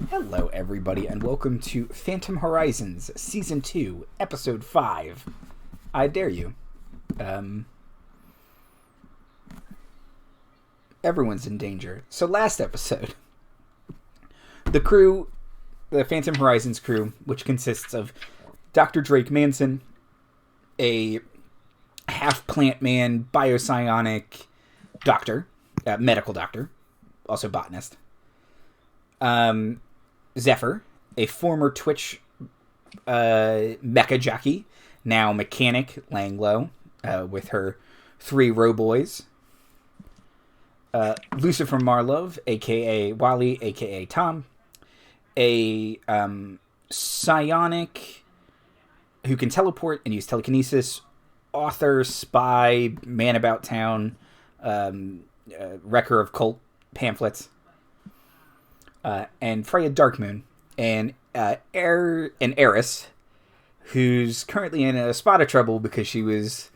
Hello, everybody, and welcome to Phantom Horizons Season 2, Episode 5. I dare you. Everyone's in danger. So last episode, the crew, the Phantom Horizons crew, which consists of Dr. Drake Manson, a half-plant man, biopsionic doctor, medical doctor, also botanist, Zephyr, a former Twitch mecha jockey, now mechanic Langlo, with her 3 roboys. Lucifer Marlove, a.k.a. Wally, a.k.a. Tom. A psionic who can teleport and use telekinesis, author, spy, man about town, wrecker of cult pamphlets. And Freya Darkmoon, an heiress who's currently in a spot of trouble because she was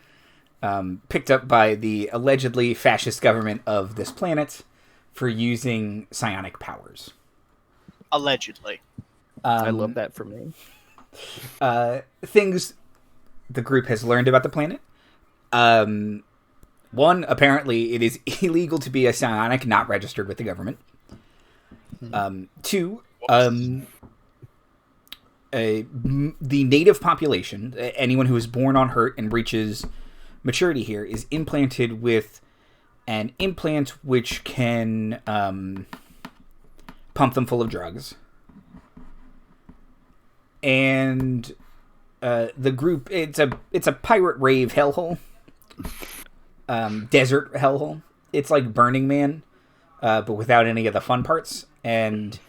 picked up by the allegedly fascist government of this planet for using psionic powers. Allegedly. I love that for me. Things the group has learned about the planet. One, apparently it is illegal to be a psionic not registered with the government. 2, the native population, anyone who is born on Hurt and reaches maturity here, is implanted with an implant which can pump them full of drugs. And the group, it's a pirate rave hellhole, desert hellhole. It's like Burning Man, but without any of the fun parts. And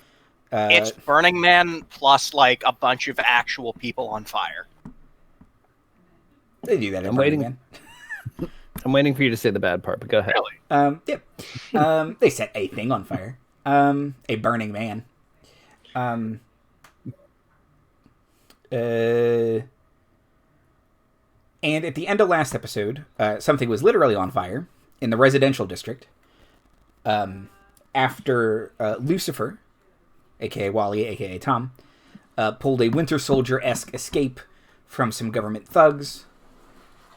it's Burning Man plus like a bunch of actual people on fire. They do that in Burning Man. I'm waiting for you to say the bad part, but go ahead. Really? Yeah. They set a thing on fire. A Burning Man. And at the end of last episode, something was literally on fire in the residential district. After Lucifer, a.k.a. Wally, a.k.a. Tom, pulled a Winter Soldier-esque escape from some government thugs.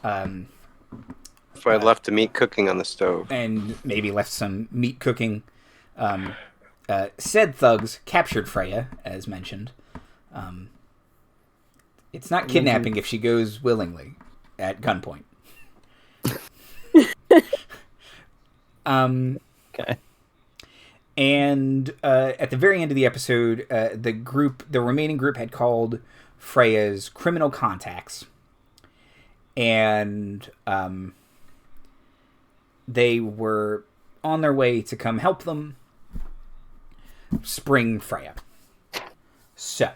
If I had left the meat cooking on the stove. And maybe left some meat cooking. Said thugs captured Freya, as mentioned. It's not kidnapping if she goes willingly at gunpoint. Okay. And at the very end of the episode, the remaining group had called Freya's criminal contacts. And they were on their way to come help them spring Freya. So,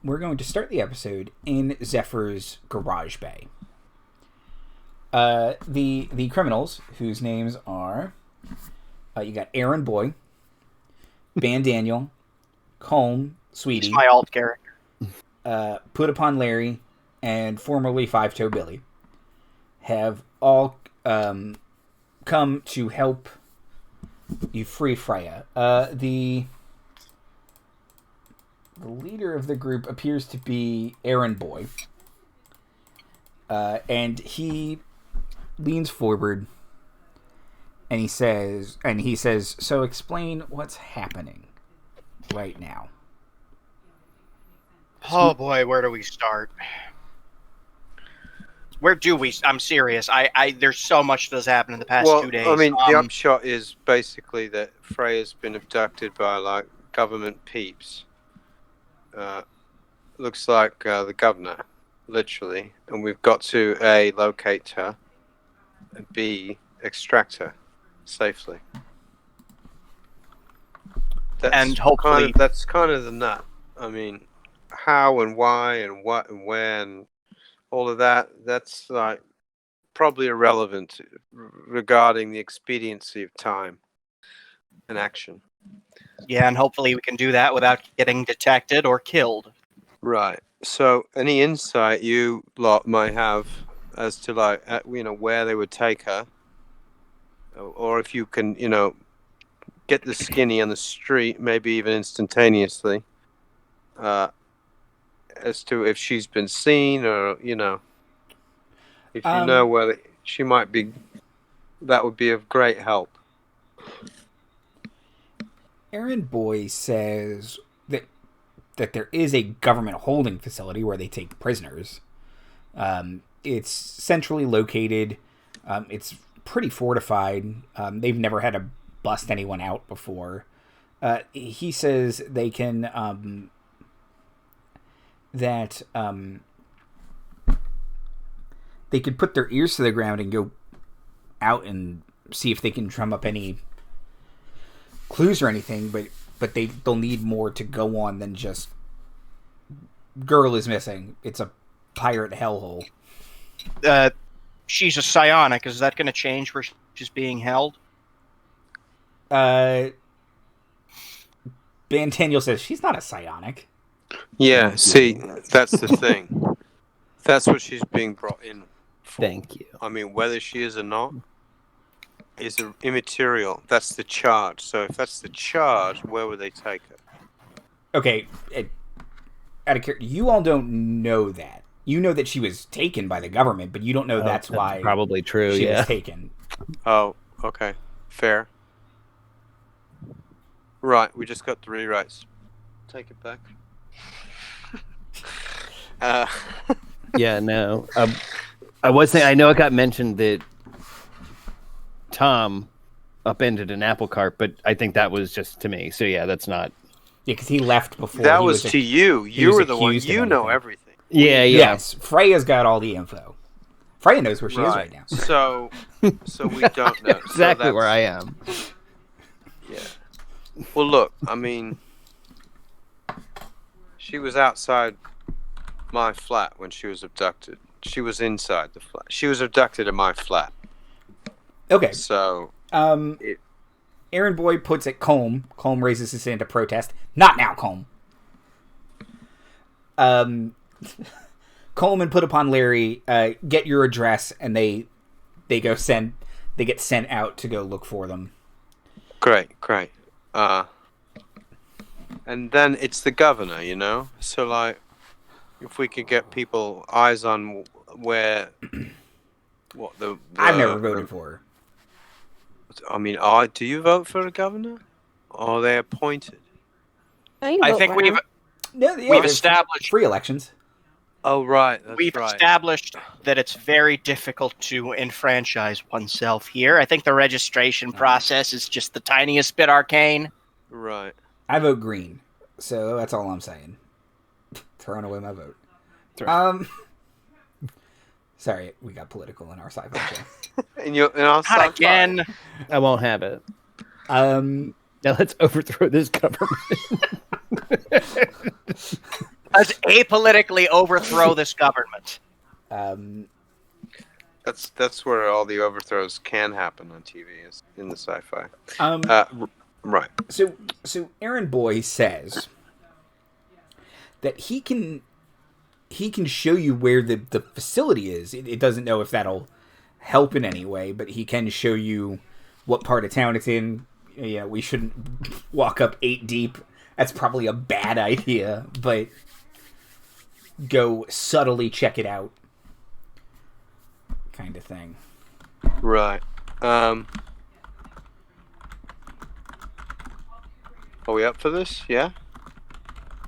we're going to start the episode in Zephyr's garage bay. The criminals, whose names are... you got Aaron Boy, Van Daniel, Colm, Sweetie. He's my alt character. Put Upon Larry, and formerly Five Toe Billy, have all come to help you free Freya. The leader of the group appears to be Aaron Boy, and he leans forward. And he says, so explain what's happening right now. Oh boy, where do we start? Where do we? I'm serious. There's so much that's happened in the past 2 days. I mean, the upshot is basically that Freya's been abducted by, like, government peeps. Looks like the governor, literally. And we've got to, A, locate her, and B, extract her safely. And hopefully... that's kind of the nut. I mean, how and why and what and where and all of that's like probably irrelevant regarding the expediency of time and action. Yeah, and hopefully we can do that without getting detected or killed. Right. So any insight you lot might have as to, like, where they would take her, or if you can, get the skinny on the street, maybe even instantaneously, as to if she's been seen or, if you know where she might be, that would be of great help. Aaron Boy says that there is a government holding facility where they take prisoners. It's centrally located. It's pretty fortified. They've never had to bust anyone out before. He says they can they could put their ears to the ground and go out and see if they can drum up any clues or anything, but they'll need more to go on than just girl is missing. It's a pirate hellhole. She's a psionic. Is that going to change where she's being held? Bantaniel says she's not a psionic. Yeah, see, that's the thing. That's what she's being brought in for. Thank you. I mean, whether she is or not is immaterial. That's the charge. So if that's the charge, where would they take her? Okay, out of care, you all don't know that. You know that she was taken by the government, but you don't know that's why probably true. she Yeah, was taken. Oh, okay, fair. Right, we just got the rewrites. Take it back. Yeah, no. I was saying, I know it got mentioned that Tom upended an apple cart, but I think that was just to me. So yeah, that's not. Yeah, because he left before. That was to you. You were the one. You know everything. Yeah. Yes, Freya's got all the info. Freya knows where she is right now. So we don't know Exactly where I am. Yeah. Well, look, I mean, she was outside my flat when she was abducted. She was inside the flat. She was abducted in my flat. Okay. So, Aaron Boy puts it Colm. Colm raises his hand to protest. Not now, Colm. Coleman put upon Larry, get your address, and they get sent out to go look for them. Great. And then it's the governor, So, like, if we could get people eyes on where, I've never voted for her. I mean, do you vote for a governor? Or are they appointed? I think we've established free elections. Oh, right. We've established that it's very difficult to enfranchise oneself here. I think the registration process is just the tiniest bit arcane. Right. I vote green, so that's all I'm saying. Throwing away my vote. Sorry, we got political in our sci-fi show. in our sci-fi. Not again. I won't have it. Now let's overthrow this government. Let's apolitically overthrow this government. That's where all the overthrows can happen on TV, is in the sci-fi. Right. So Aaron Boy says that he can show you where the facility is. It doesn't know if that'll help in any way, but he can show you what part of town it's in. Yeah, we shouldn't walk up 8 deep. That's probably a bad idea, but go subtly check it out, kind of thing. Right. Are we up for this? Yeah?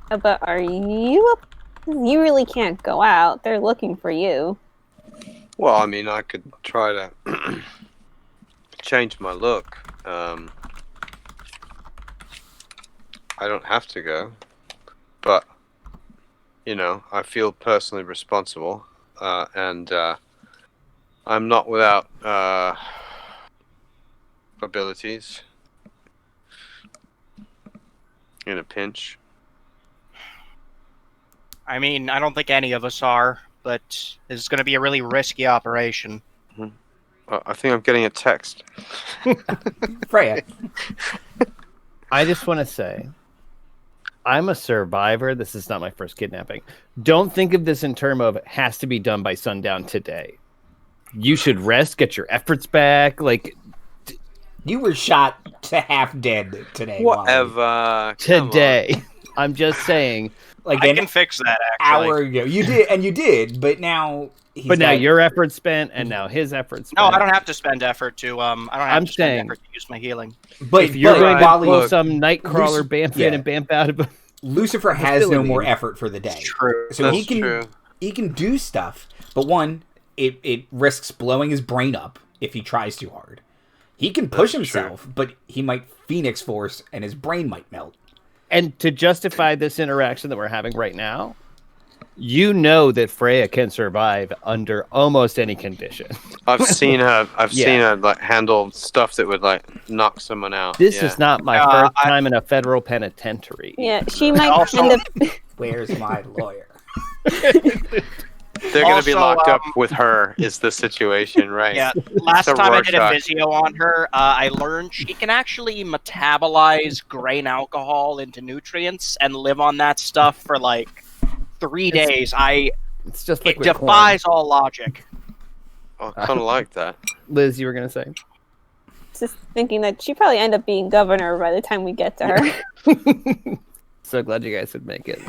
But are you up? You really can't go out. They're looking for you. Well, I mean, I could try to change my look. I don't have to go, but I feel personally responsible, and I'm not without abilities in a pinch. I mean, I don't think any of us are, but this is going to be a really risky operation. I think I'm getting a text. Freya. I just want to say, I'm a survivor. This is not my first kidnapping. Don't think of this in terms of has to be done by sundown today. You should rest, get your efforts back. Like, You were shot to half dead today. Wally. Whatever. Today. I'm just saying. Like I can fix that, actually. hour ago. You did, but now now your effort's spent, and now his effort's spent. No, I don't have to spend effort to spend effort to use my healing. But if you're going to Wally, pull some nightcrawler bamf in and bamf out of Lucifer has no more effort for the day. True. So he can do stuff, but one, it risks blowing his brain up if he tries too hard. He can push himself, but he might Phoenix Force and his brain might melt. And to justify this interaction that we're having right now, you know that Freya can survive under almost any condition. I've seen her. Seen her like handle stuff that would like knock someone out. This is not my first time in a federal penitentiary. Yeah, she might end up. Where's my lawyer? They're going to be locked up with her. Is the situation, right? Yeah. Last time I did a physio on her, I learned she can actually metabolize grain alcohol into nutrients and live on that stuff for like 3 days. It's just it defies all logic. I kind of like that. Liz, you were going to say? Just thinking that she probably end up being governor by the time we get to her. So glad you guys would make it.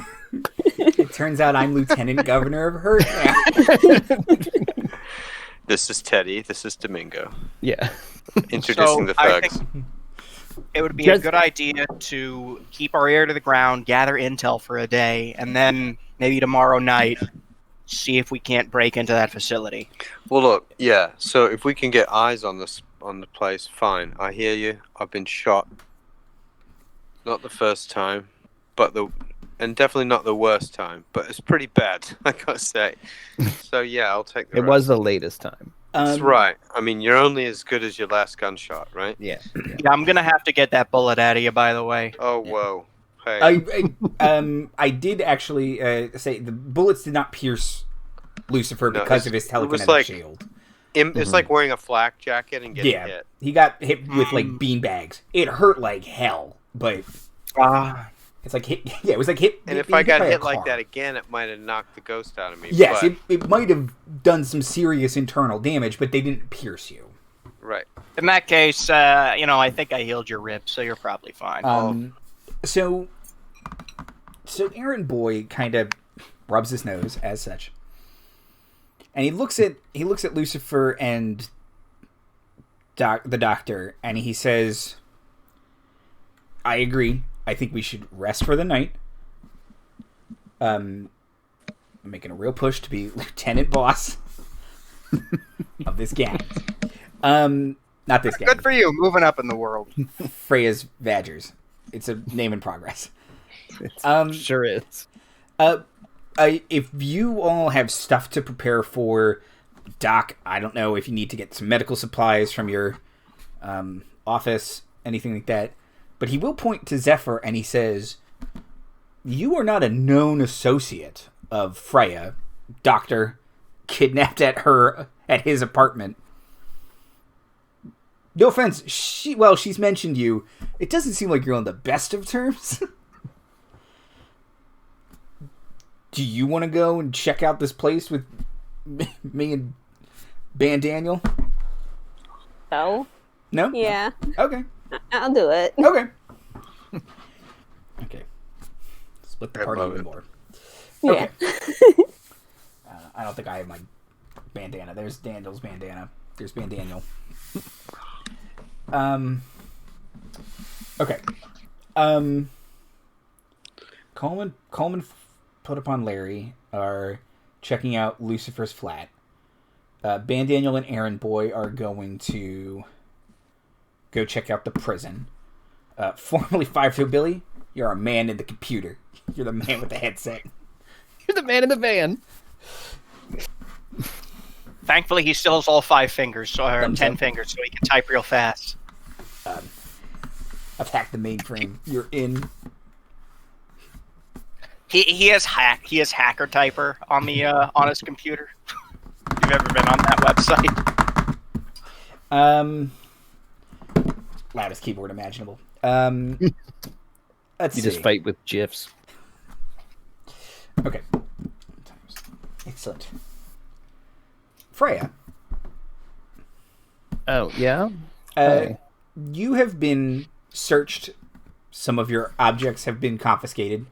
It turns out I'm lieutenant governor of Hurt now. This is Teddy. This is Domingo. Yeah. Introducing the thugs. I think it would be a good idea to keep our ear to the ground, gather intel for a day, and then maybe tomorrow night see if we can't break into that facility. Well, look, yeah. So if we can get eyes on the place, fine. I hear you. I've been shot. Not the first time, and definitely not the worst time, but it's pretty bad, I gotta say. So yeah, I'll take the It was the latest time. That's right. I mean, you're only as good as your last gunshot, right? Yeah. Yeah, I'm gonna have to get that bullet out of you, by the way. Oh, whoa. Hey. I did actually say the bullets did not pierce Lucifer because of his telekinetic shield. It's like wearing a flak jacket and getting hit. He got hit with like beanbags. It hurt like hell, but it's like hit. Yeah, it was like hit. And if I got hit like that again, it might have knocked the ghost out of me. Yes, it might have done some serious internal damage, but they didn't pierce you. Right. In that case, I think I healed your ribs, so you're probably fine. So Aaron Boy kind of rubs his nose as such, and he looks at Lucifer and the doctor, and he says, "I agree. I think we should rest for the night. I'm making a real push to be lieutenant boss of this gang. Not this gang. Good for you, moving up in the world. Freya's Badgers. It's a name in progress. Sure is. If you all have stuff to prepare for Doc, I don't know if you need to get some medical supplies from your office, anything like that. But he will point to Zephyr and he says, "You are not a known associate of Freya. Doctor kidnapped at his apartment. No offense, she's mentioned you. It doesn't seem like you're on the best of terms." Do you want to go and check out this place with me and Ban Daniel? No. No? Yeah. Okay. I'll do it. Okay. Okay. Split the party even more. Okay. Yeah. I don't think I have my bandana. There's Daniel's bandana. There's Ban Daniel. Okay. Coleman put upon Larry are checking out Lucifer's flat. Ban Daniel and Aaron Boy are going to go check out the prison. Formerly 5'2" Billy, you're a man in the computer. You're the man with the headset. You're the man in the van. Thankfully, he still has all 5 fingers, or 10 fingers, so he can type real fast. I've hacked the mainframe. You're in. He has hacker typer on the on his computer. If you've ever been on that website. Loudest keyboard imaginable. Let's see. You just fight with GIFs. Okay. Excellent. Freya. Oh, yeah? Hey. you have been searched. Some of your objects have been confiscated.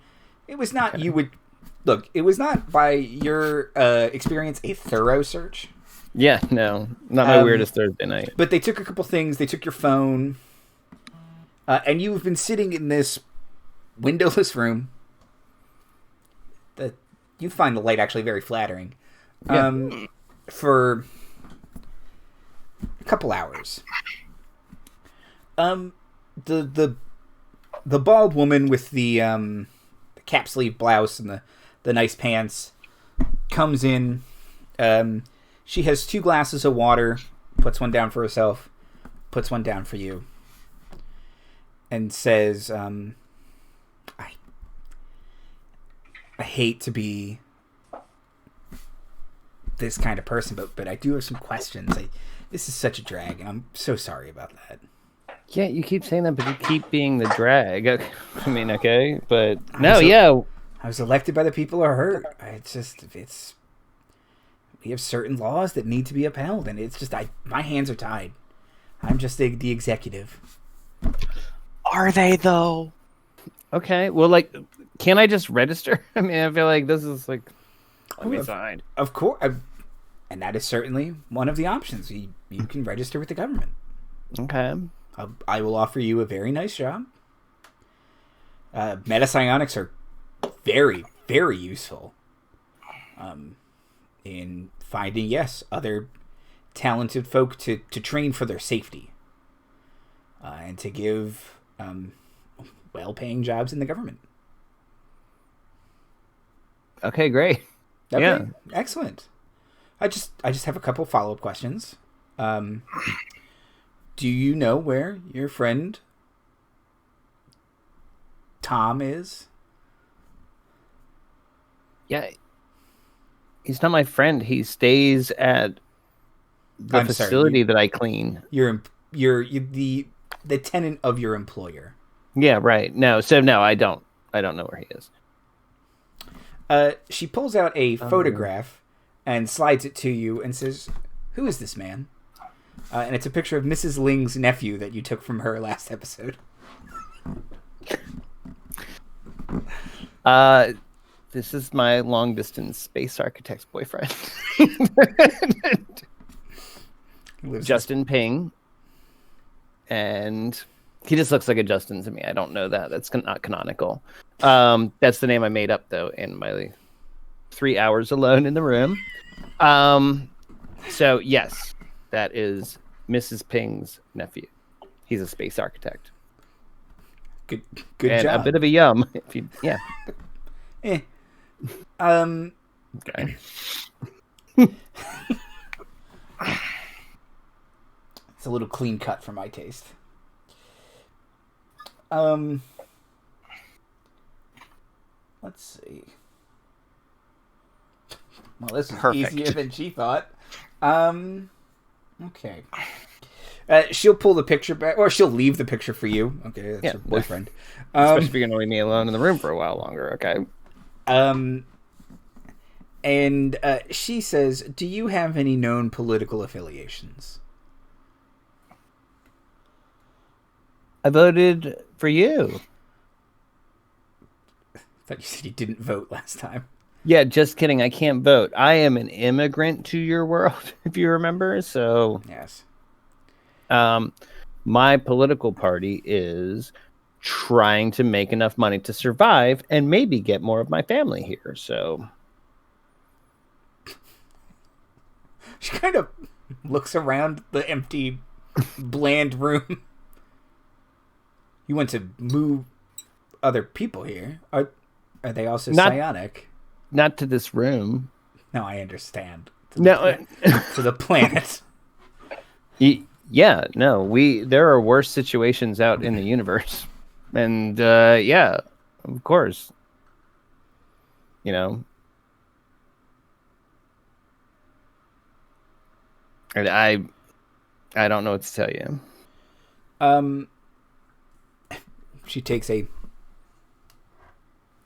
It was not it was not by your experience a thorough search. Yeah, no, not my weirdest Thursday night. But they took a couple things. They took your phone, and you've been sitting in this windowless room. You find the light actually very flattering. For a couple hours. The bald woman with the cap sleeve blouse and the nice pants comes in. She has 2 glasses of water, puts one down for herself, puts one down for you, and says, I hate to be this kind of person, but I do have some questions. This is such a drag, and I'm so sorry about that. Yeah, you keep saying that, but you keep being the drag. I mean, okay, but I was elected by the people who are hurt. We have certain laws that need to be upheld, and it's just my hands are tied. I'm just the executive. Are they though? Okay, well, like, can I just register? I mean, I feel like this is like signed. Of course, and that is certainly one of the options. You can register with the government. Okay. I will offer you a very nice job. Metapsionics are very, very useful in finding, other talented folk to train for their safety and to give well-paying jobs in the government. Okay, great. Okay, yeah, excellent. I just have a couple follow-up questions. Do you know where your friend Tom is? Yeah, he's not my friend. He stays at the facility that I clean. You're the tenant of your employer. Yeah, right. No, I don't know where he is. She pulls out a photograph and slides it to you and says, "Who is this man?" And it's a picture of Mrs. Ling's nephew that you took from her last episode. This is my long-distance space architect's boyfriend. Justin Ping. And he just looks like a Justin to me. I don't know that. That's not canonical. That's the name I made up, though, in my 3 hours alone in the room. So, yes, that is Mrs. Ping's nephew. He's a space architect. Good and job. A bit of a yum. Yeah. Okay. It's a little clean cut for my taste. Let's see. Well, this is Perfect. easier than she thought. Okay. She'll pull the picture back, or she'll leave the picture for you. Okay, that's your boyfriend. Especially if you're going to leave me alone in the room for a while longer, okay? And she says, "Do you have any known political affiliations?" I voted for you. I thought you said you didn't vote last time. Yeah, just kidding. I can't vote. I am an immigrant to your world, if you remember. So, yes. My political party is trying to make enough money to survive and maybe get more of my family here. So, she kind of looks around the empty, bland room. You want to move other people here? Are they also psionic? Not to this room. No, I understand. To the planet. Yeah, no. There are worse situations out in the universe, and yeah, of course. You know, and I don't know what to tell you. She takes a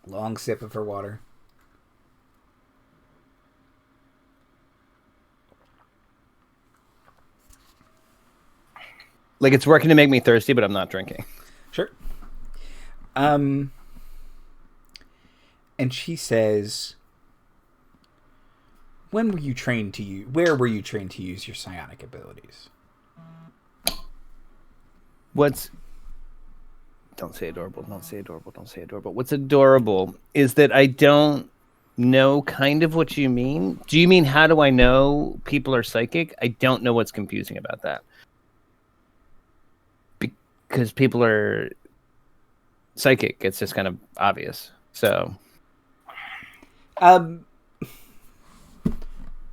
long sip of her water. Like, it's working to make me thirsty, but I'm not drinking. Sure. And she says, where were you trained to use your psionic abilities? Don't say adorable. What's adorable is that I don't know kind of what you mean. Do you mean how do I know people are psychic? I don't know what's confusing about that. Because people are psychic. It's just kind of obvious. So...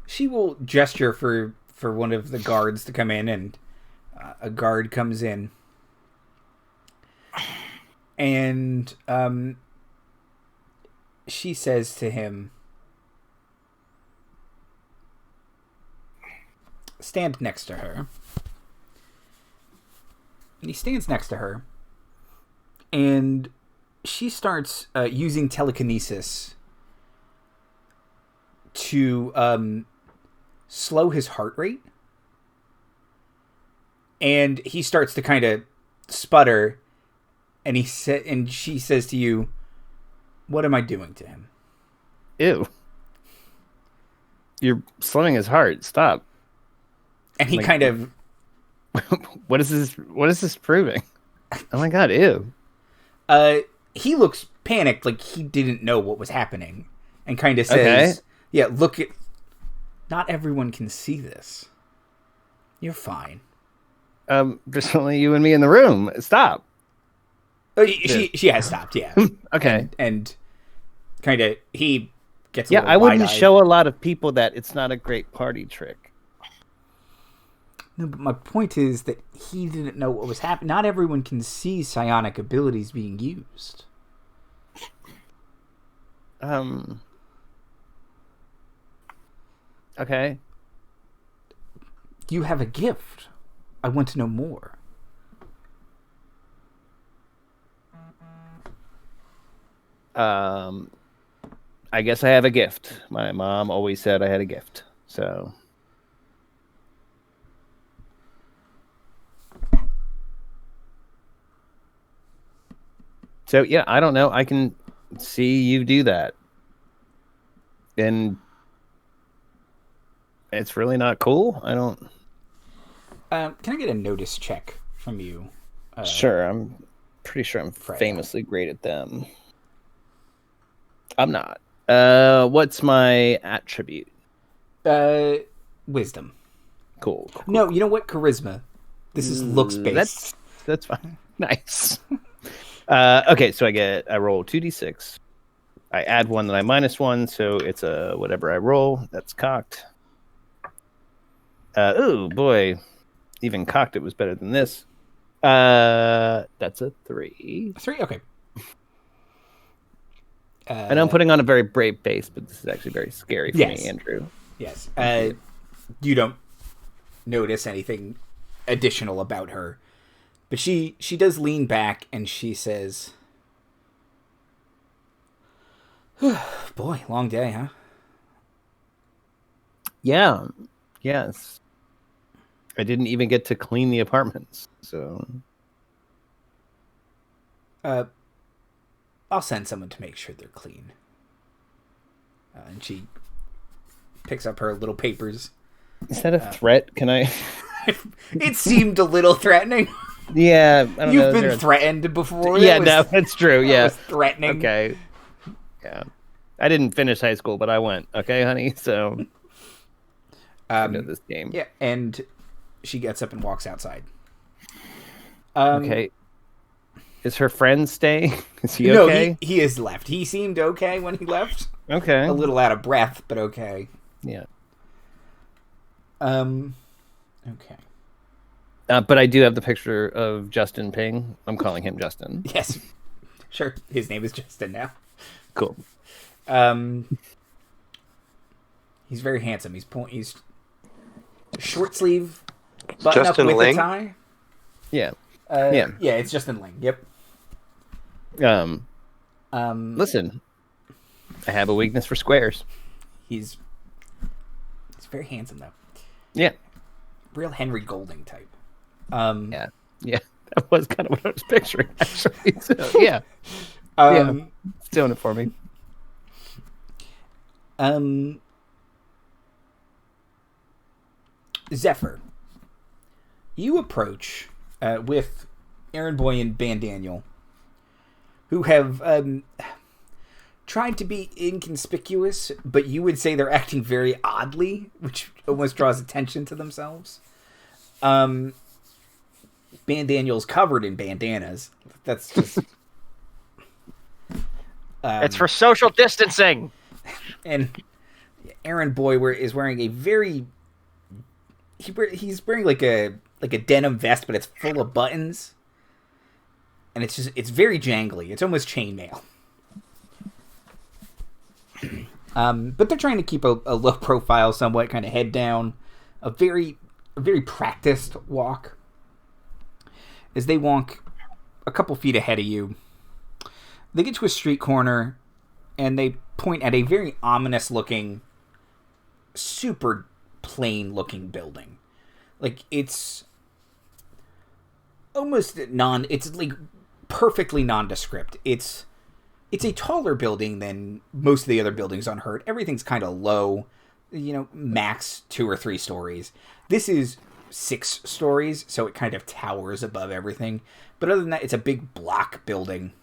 she will gesture for one of the guards to come in, and a guard comes in. And she says to him, stand next to her. And he stands next to her. And she starts using telekinesis to slow his heart rate. And he starts to kind of sputter. And she says to you, what am I doing to him? Ew. You're slowing his heart. Stop. And he kind of... What is this proving? Oh my god, ew. He looks panicked, like he didn't know what was happening. And kind of says, yeah, look at... Not everyone can see this. You're fine. There's only you and me in the room. Stop. She has stopped, yeah. Okay. And kind of, he gets a yeah, little I wouldn't wide-eyed. show a lot of people that it's not a great party trick. No, but my point is that he didn't know what was happening. Not everyone can see psionic abilities being used. Okay. You have a gift. I want to know more. I guess I have a gift. My mom always said I had a gift. So yeah, I don't know. I can see you do that. And it's really not cool. I don't... Can I get a notice check from you? Sure. I'm pretty sure I'm Freya. famously great at them. I'm not. What's my attribute? Wisdom. Cool. No, you know what? Charisma. This is looks based. That's fine. Nice. Okay, so I roll 2d6. I add one, then I minus one, so it's a whatever I roll. That's cocked. Oh boy, even cocked it was better than this. That's a 3. 3? Okay. I know I'm putting on a very brave base, but this is actually very scary for me, Andrew. Yes. You don't notice anything additional about her. But she does lean back and she says, boy, long day, huh? Yeah. Yes. I didn't even get to clean the apartments, so... I'll send someone to make sure they're clean. And she picks up her little papers. Is that a threat? Can I... It seemed a little threatening. Yeah, I don't know. You've been threatened before. Yeah, no, that's true. Yeah, was threatening. Okay. Yeah, I didn't finish high school, but I went. Okay, honey. So I know this game. Yeah, and she gets up and walks outside. Okay. Is her friend staying? Is he no, okay? he is left. He seemed okay when he left. Okay. A little out of breath, but okay. Yeah. Okay. But I do have the picture of Justin Ping. I'm calling him Justin. Yes. Sure. His name is Justin now. Cool. He's very handsome. He's short sleeve, button Justin up with Ling? a tie. Yeah. Yeah, it's Justin Ling. Yep. Listen, I have a weakness for squares. He's very handsome though. Yeah. Real Henry Golding type. Yeah. Yeah, that was kind of what I was picturing, actually. So, yeah. It's doing it for me. Zephyr, you approach with Aaron Boy and Ban Daniel, who have tried to be inconspicuous, but you would say they're acting very oddly, which almost draws attention to themselves. Ban Daniel's covered in bandanas. That's just... it's for social distancing. And Aaron Boy is wearing a very... He's wearing like a denim vest, but it's full of buttons. And it's very jangly. It's almost chainmail. But they're trying to keep a low profile, somewhat kind of head down. A very practiced walk. As they walk a couple feet ahead of you, they get to a street corner, and they point at a very ominous-looking, super plain-looking building. Like, it's almost it's like perfectly nondescript. It's a taller building than most of the other buildings on Hurt. Everything's kind of low, max 2 or 3 stories. This is 6 stories, so it kind of towers above everything. But other than that, it's a big block building.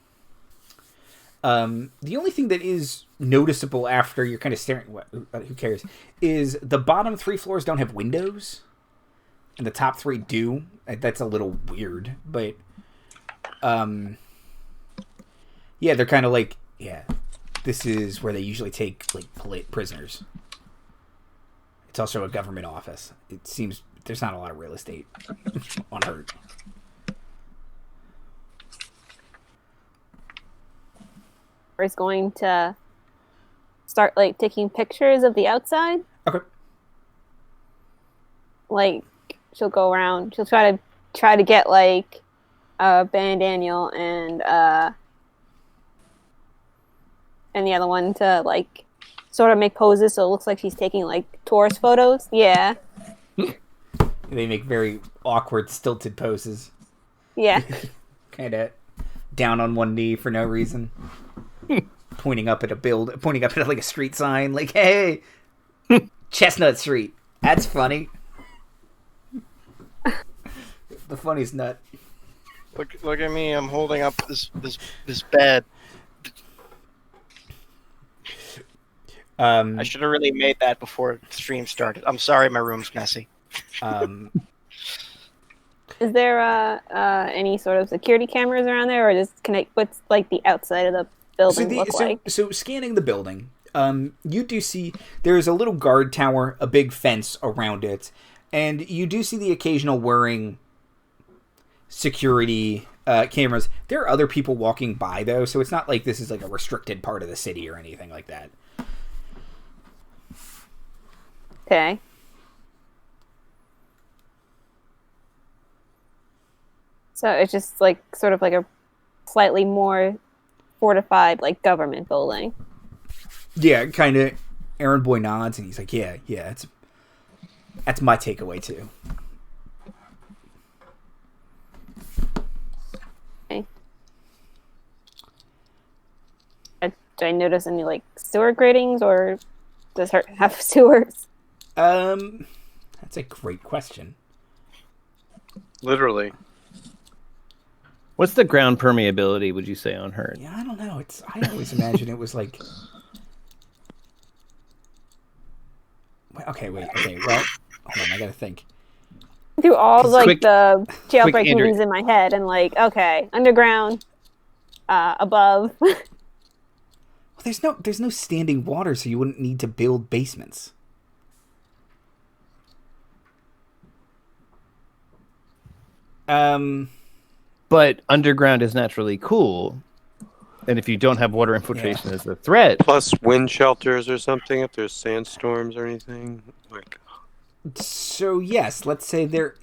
The only thing that is noticeable after you're kind of staring, who cares, is the bottom 3 floors don't have windows, and the top 3 do. That's a little weird, but yeah, they're kind of like, this is where they usually take like prisoners. It's also a government office. It seems there's not a lot of real estate on Hurt. Is going to start taking pictures of the outside. Okay. She'll go around. She'll try to get Ben Daniel and the other one to sort of make poses so it looks like she's taking tourist photos. Yeah. They make very awkward, stilted poses. Yeah. Kind of down on one knee for no reason. Pointing up at a street sign, like, hey, Chestnut Street. That's funny. The funniest nut. Look at me. I'm holding up this bed. I should have really made that before the stream started. I'm sorry, my room's messy. Is there any sort of security cameras around there, or just what's the outside of the building look like? So scanning the building, you do see there's a little guard tower, a big fence around it, and you do see the occasional whirring security cameras. There are other people walking by, though, so it's not like this is a restricted part of the city or anything like that. Okay. So it's just sort of a slightly more fortified government building. Yeah, kind of. Aaron Boy nods and he's like, yeah, that's my takeaway too. Okay. Do I notice any sewer gratings, or does Hurt have sewers? That's a great question. Literally. What's the ground permeability, would you say, on Hurt? Yeah, I don't know. I always imagine it was Okay, wait. Okay, well, hold on. I gotta think. Through all the jailbreak Andrew. movies in my head, and okay, underground, above. Well, there's no standing water, so you wouldn't need to build basements. But underground is naturally cool, and if you don't have water infiltration as a threat, Plus wind shelters or something if there's sandstorms or anything. So yes, let's say there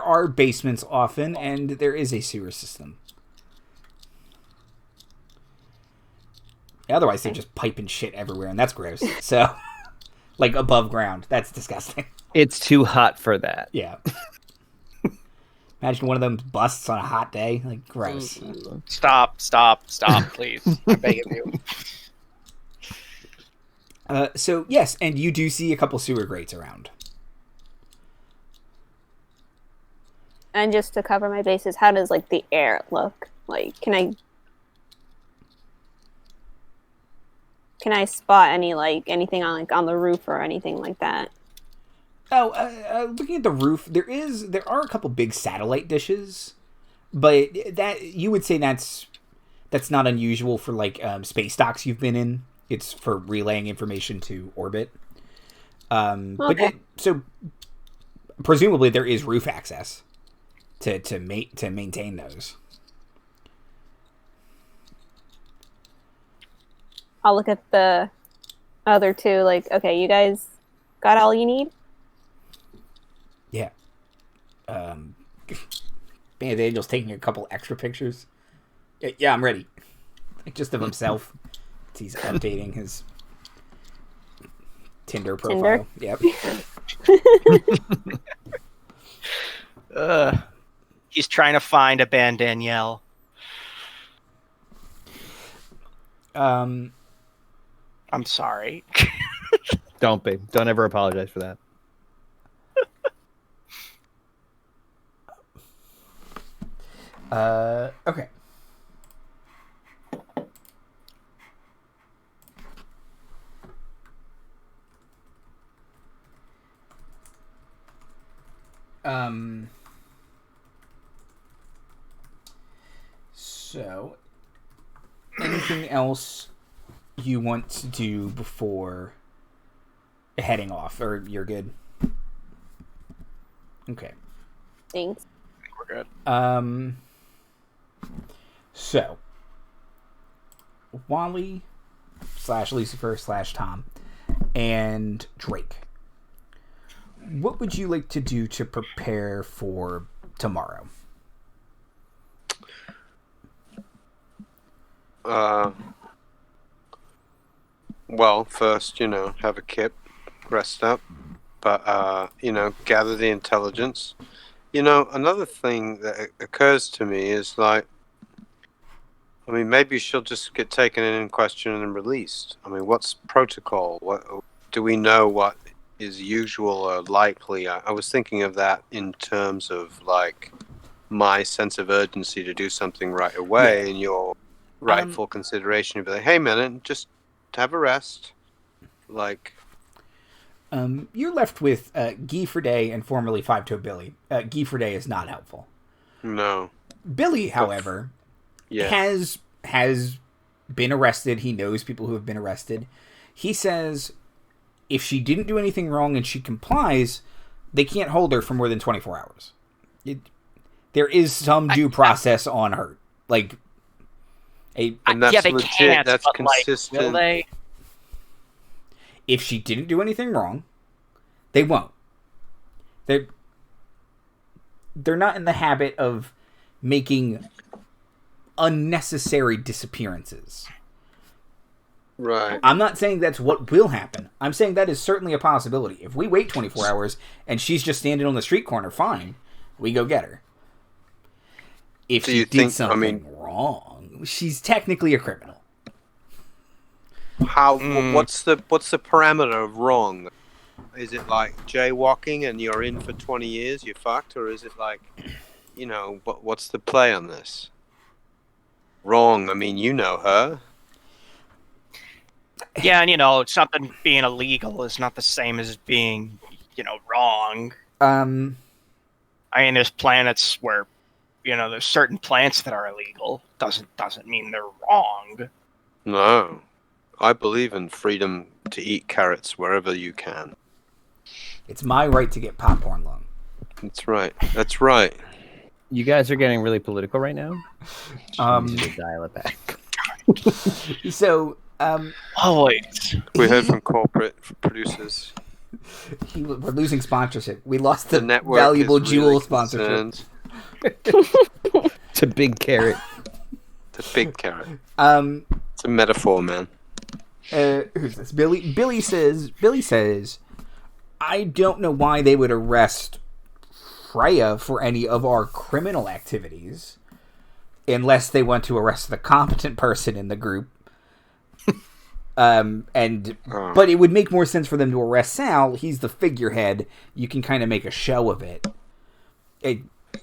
are basements often, and there is a sewer system. Otherwise, they're just piping shit everywhere, and that's gross. So, above ground, that's disgusting. it's too hot for that. Yeah. Imagine one of them busts on a hot day. Like, gross. Stop, please. I'm begging you. So, yes, and you do see a couple sewer grates around. And just to cover my bases, how does, like, the air look? Like, can I spot anything on the roof or anything like that? Looking at the roof, there are a couple big satellite dishes, but that you would say that's not unusual for space docks you've been in. It's for relaying information to orbit. Okay. But so presumably there is roof access to maintain those. I'll look at the other two. Like, okay, you guys got all you need? Yeah. Band Angel's taking a couple extra pictures. Yeah, I'm ready. Just of himself. He's updating his Tinder profile. Yep. He's trying to find a Band Danielle. I'm sorry. Don't be. Don't ever apologize for that. Okay. So, anything else you want to do before heading off, or you're good? Okay. Thanks. We're good. So, Wally / Lucifer / Tom and Drake. What would you like to do to prepare for tomorrow? Well, first, have a kip, rest up, but, gather the intelligence. Another thing that occurs to me is maybe she'll just get taken in question and released. What's protocol? What do we know? What is usual or likely? I was thinking of that in terms of my sense of urgency to do something right away, and your rightful consideration of hey man, just have a rest. You're left with Guy Friday and formerly Five-Toe Billy. Guy Friday is not helpful. No. Billy, however, has been arrested. He knows people who have been arrested. He says if she didn't do anything wrong and she complies, they can't hold her for more than 24 hours. There is some due process on her. And that's they legit. Can't, that's but consistent. Will they? If she didn't do anything wrong, they won't. They're not in the habit of making unnecessary disappearances. Right. I'm not saying that's what will happen. I'm saying that is certainly a possibility. If we wait 24 hours and she's just standing on the street corner, fine. We go get her. If she did something wrong, she's technically a criminal. How? What's the parameter of wrong? Is it jaywalking and you're in for 20 years, you're fucked, or is it what's the play on this? Wrong. You know her. Yeah, and something being illegal is not the same as being, wrong. There's planets where, there's certain plants that are illegal. Doesn't mean they're wrong. No. I believe in freedom to eat carrots wherever you can. It's my right to get popcorn lung. That's right. That's right. You guys are getting really political right now. You need to dial it back. So, wait. We heard from corporate producers. We're losing sponsorship. We lost the network valuable Jewel really sponsorship. It's a big carrot. It's a big carrot. It's a metaphor, man. Who's this? Billy says, I don't know why they would arrest Freya for any of our criminal activities, unless they want to arrest the competent person in the group. But it would make more sense for them to arrest Sal. He's the figurehead. You can kind of make a show of it.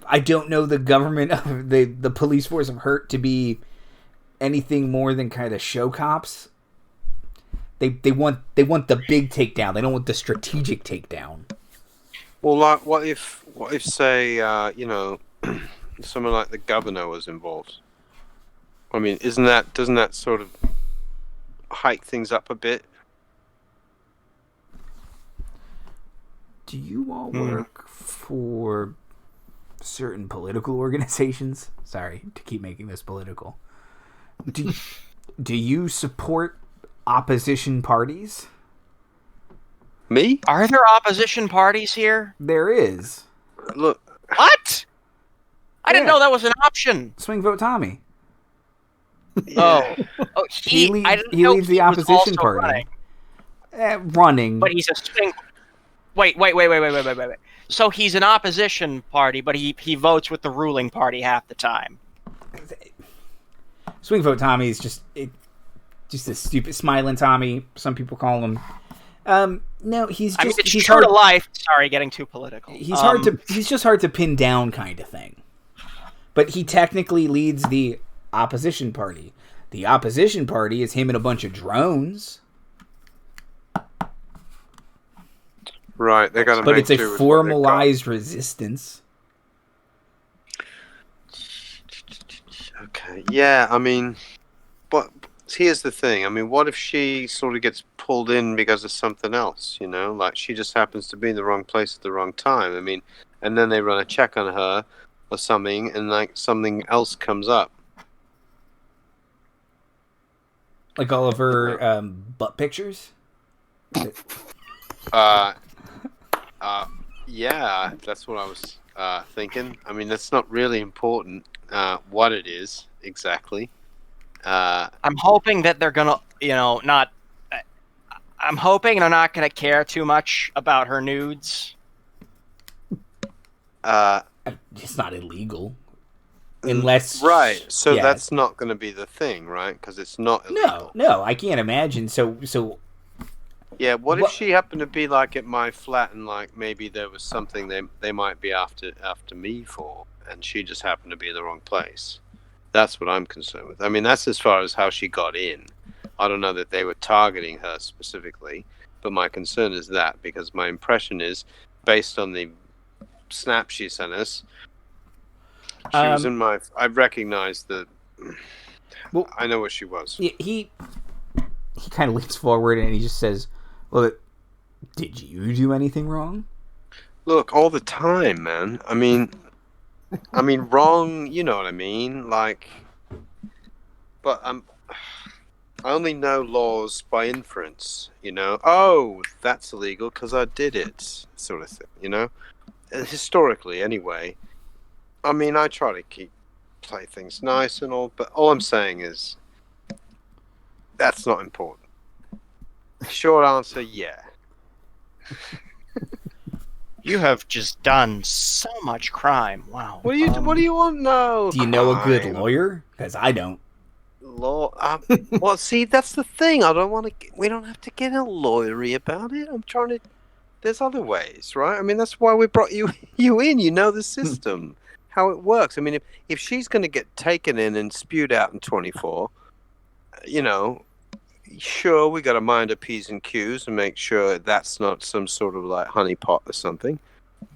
I don't know the government of the police force of Hurt to be anything more than kind of show cops. They want the big takedown. They don't want the strategic takedown. Well, like, what if say, someone like the governor was involved? I mean, doesn't that sort of hike things up a bit? Do you all work for certain political organizations? Sorry to keep making this political. Do you support opposition parties? Me? Are there opposition parties here? There is. Look. What? I didn't know that was an option. Swing vote Tommy. Yeah. Oh, he leads the opposition party. Running. But he's a swing. Wait. So he's an opposition party, but he votes with the ruling party half the time. Swing vote Tommy is just a stupid smiling Tommy. Some people call him. No, he's just. I mean, it's true to life. Sorry, getting too political. He's just hard to pin down, kind of thing. But he technically leads the opposition party. The opposition party is him and a bunch of drones. Right, they got. But it's a formalized resistance. Okay, yeah, I mean, but here's the thing. I mean, what if she sort of gets pulled in because of something else? Like she just happens to be in the wrong place at the wrong time. I mean, and then they run a check on her or something, and like something else comes up. Like all of her butt pictures? Yeah, that's what I was thinking. I mean, that's not really important what it is exactly. I'm hoping that they're gonna, not. I'm hoping they're not gonna care too much about her nudes. It's not illegal. Unless right, so that's not going to be the thing, right? Because it's not illegal. No, I can't imagine. So yeah. What if she happened to be like at my flat and like maybe there was something they might be after me for, and she just happened to be in the wrong place? That's what I'm concerned with. I mean, that's as far as how she got in. I don't know that they were targeting her specifically, but my concern is that because my impression is based on the snap she sent us. She was in my. I recognized that. Well, I know what she was. He kind of leans forward and he just says, "Well, did you do anything wrong?" Look, all the time, man. I mean, wrong. You know what I mean? Like, but I only know laws by inference. Oh, that's illegal because I did it, sort of thing. Historically, anyway. I mean, I try to play things nice and all, but all I'm saying is that's not important. Short answer, yeah. You have just done so much crime. Wow. What do you want? No. Do you know a good lawyer? Because I don't. Well, see, that's the thing. I don't want to. We don't have to get a lawyery about it. I'm trying to. There's other ways, right? I mean, that's why we brought you in. You know the system. How it works. I mean, if she's going to get taken in and spewed out in 24, sure, we got to mind our P's and Q's and make sure that's not some sort of like honeypot or something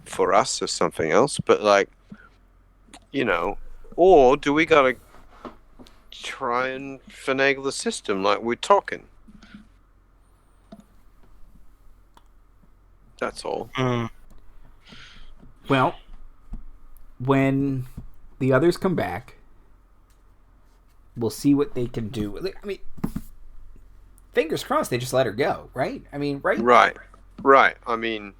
for us or something else. But like, or do we got to try and finagle the system like we're talking? That's all. Well, when the others come back, we'll see what they can do. I mean, fingers crossed they just let her go, right? I mean, right? Right. I mean,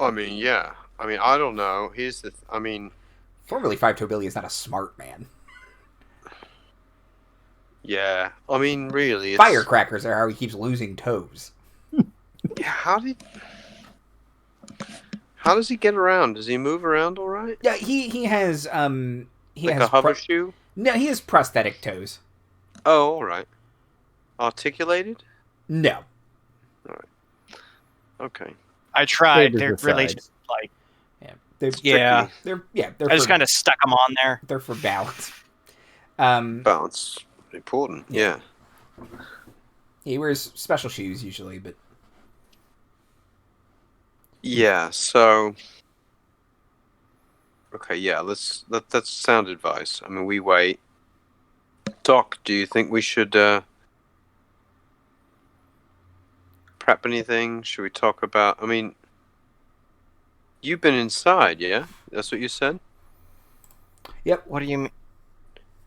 yeah. I mean, I don't know. Here's the formerly 5-2 Billy is not a smart man. Yeah. I mean, really. Firecrackers are how he keeps losing toes. How How does he get around? Does he move around all right? Yeah, he has he Like has a hover shoe? No, he has prosthetic toes. Oh, all right. Articulated? No. All right. Okay. I tried. Sabers They're aside. really just like They're yeah. They're I just kind of stuck them on there. they're for balance. Balance. Important. Yeah. He wears special shoes usually, but Yeah, so... Okay, yeah, that's sound advice. I mean, we wait. Doc, do you think we should prep anything? Should we talk about... I mean, you've been inside, yeah? That's what you said? yep. What do you mean?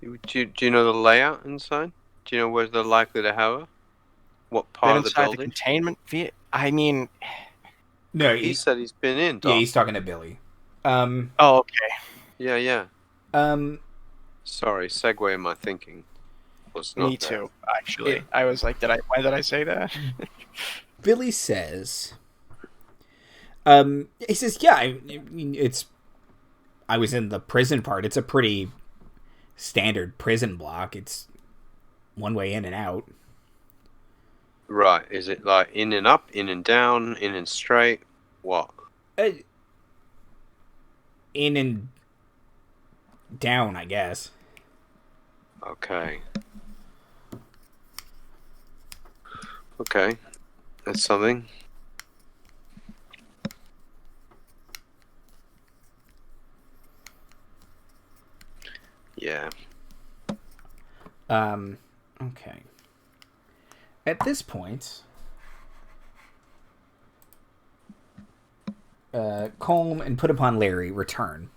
Do you know the layout inside? Do you know where they're likely to have her? What part Been of the inside the building? containment? I mean, No, He said he's been in, Doc. yeah, he's talking to Billy. oh, okay. Yeah. Sorry, segue in my thinking. Was not Me that. too. Actually, I was like, why did I say that? Billy says, he says, yeah, I mean, I was in the prison part. It's a pretty standard prison block. It's one way in and out. Right. Is it like in and up, in and down, in and straight? What? In and down, I guess. Okay. Okay. That's something. Yeah. Okay. At this point, Colm and Put Upon Larry return.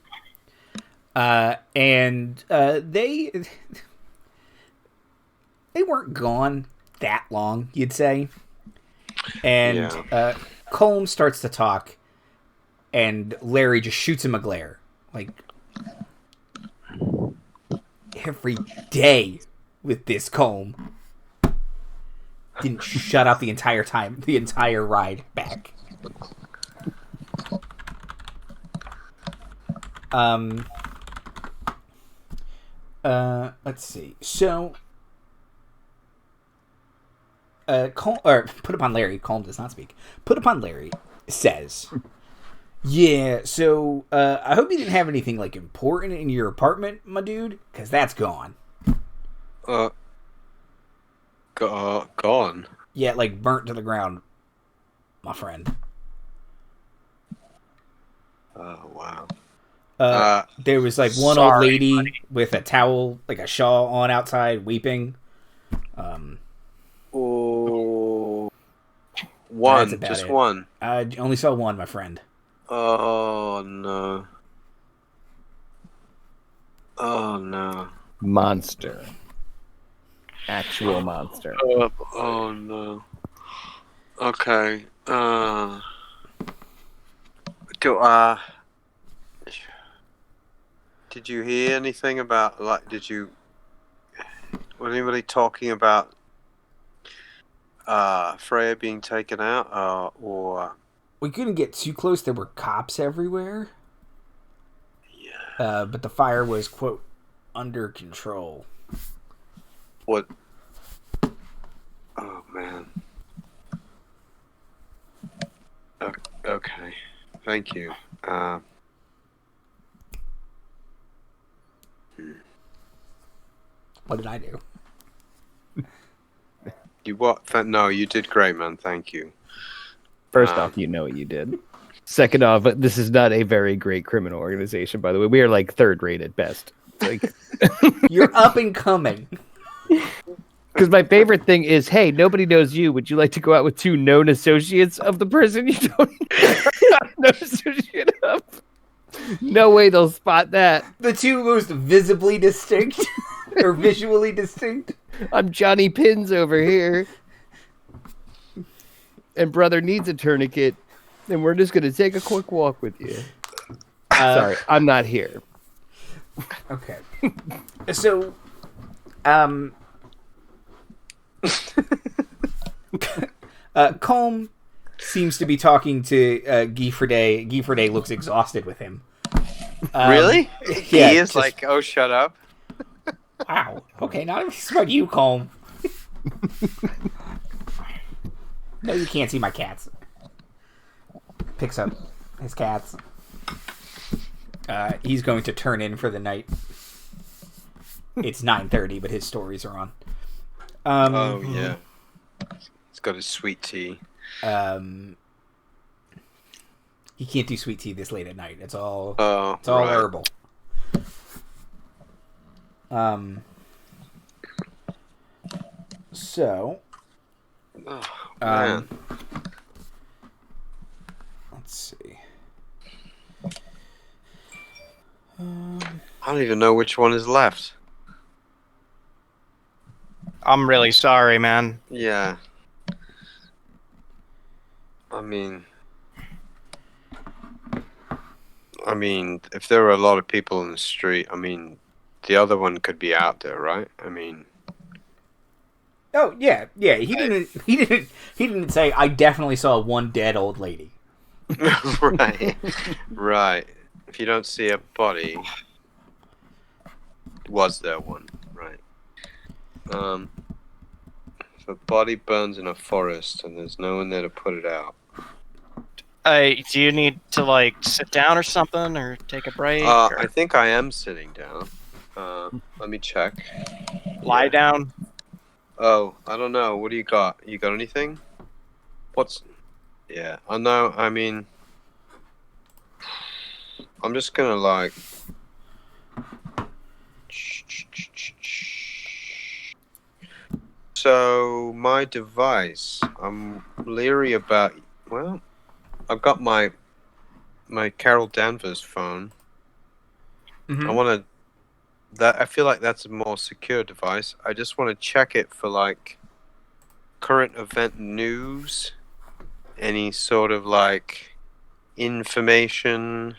And they weren't gone that long, you'd say. And Colm starts to talk, and Larry just shoots him a glare. Like, every day with this Colm. Didn't shut up the entire time, the entire ride back. Let's see. So, Put Upon Larry, Colm does not speak. Put Upon Larry says, yeah, so, I hope you didn't have anything, like, important in your apartment, my dude, because that's gone. Gone? Yeah, like, burnt to the ground, my friend. Oh, wow. There was, like, one old lady with a towel, like a shawl on outside, weeping. Oh, one, just it. one. I only saw one, my friend. Oh, no. Oh, no. Monster. Actual monster. Oh, no. Okay. Did you hear anything about, like, was anybody talking about Freya being taken out, or... We couldn't get too close. There were cops everywhere. Yeah. But the fire was, quote, under control. What? Oh, man. Okay. Thank you. What did I do? You what? No, you did great, man. Thank you. First off, you know what you did. Second off, this is not a very great criminal organization, by the way. We are like third rate at best. Like, you're up and coming. Because my favorite thing is, hey, nobody knows you. Would you like to go out with two known associates of the person you don't know associate of? No way they'll spot that. The two most visibly distinct or visually distinct. I'm Johnny Pins over here. And brother needs a tourniquet. And we're just going to take a quick walk with you. Sorry, I'm not here. Okay. So, Colm seems to be talking to Guy Friday. Guy Friday looks exhausted with him. Really? Yeah, He is just- like, oh, shut up. Wow. Okay, now it's about you, Colm. No, you can't see my cats. Picks up his cats. He's going to turn in for the night. It's 9:30, but his stories are on. Oh, yeah. He's got his sweet tea. He can't do sweet tea this late at night. It's all right. herbal. So, Oh, man. let's see. I don't even know which one is left. I'm really sorry, man. Yeah. I mean, if there were a lot of people in the street, the other one could be out there, right? Oh yeah. He didn't say I definitely saw one dead old lady. Right. Right. If you don't see a body, was there one? Right. If a body burns in a forest and there's no one there to put it out. Do you need to sit down or something, or take a break? I think I am sitting down. Let me check. Lie down. Oh, I don't know. What do you got? You got anything? Yeah. I know. I'm just gonna So my device, I'm leery about. Well, I've got my Carol Danvers phone. Mm-hmm. I feel like that's a more secure device. I just want to check it for current event news, any sort of information,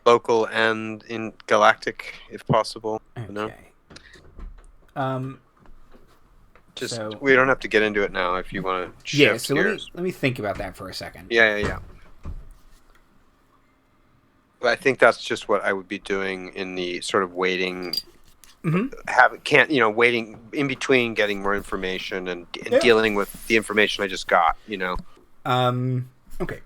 local and in galactic, if possible. Okay. We don't have to get into it now if you want to shift Yeah, so gears. let me think about that for a second. Yeah. But I think that's just what I would be doing in the sort of waiting, waiting in between getting more information and dealing with the information I just got. Okay,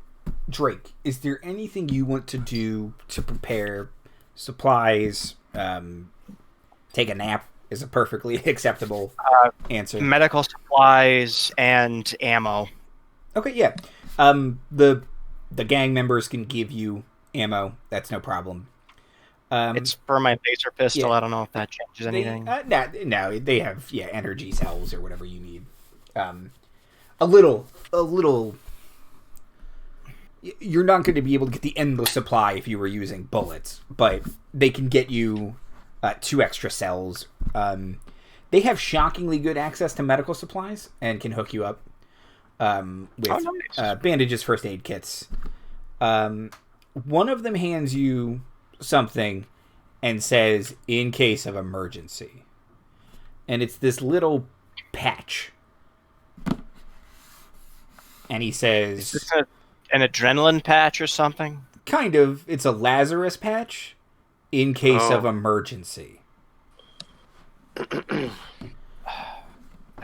Drake, is there anything you want to do to prepare supplies? Take a nap is a perfectly acceptable answer. Medical supplies and ammo. Okay, yeah. The gang members can give you ammo. That's no problem. It's for my laser pistol. Yeah. I don't know if that changes anything. No, they have energy cells or whatever you need. A little. You're not going to be able to get the endless supply if you were using bullets, but they can get you 2 extra cells. They have shockingly good access to medical supplies and can hook you up with bandages, first aid kits. One of them hands you something and says, in case of emergency. And it's this little patch. And he says... Is this an adrenaline patch or something? Kind of. It's a Lazarus patch in case of emergency. I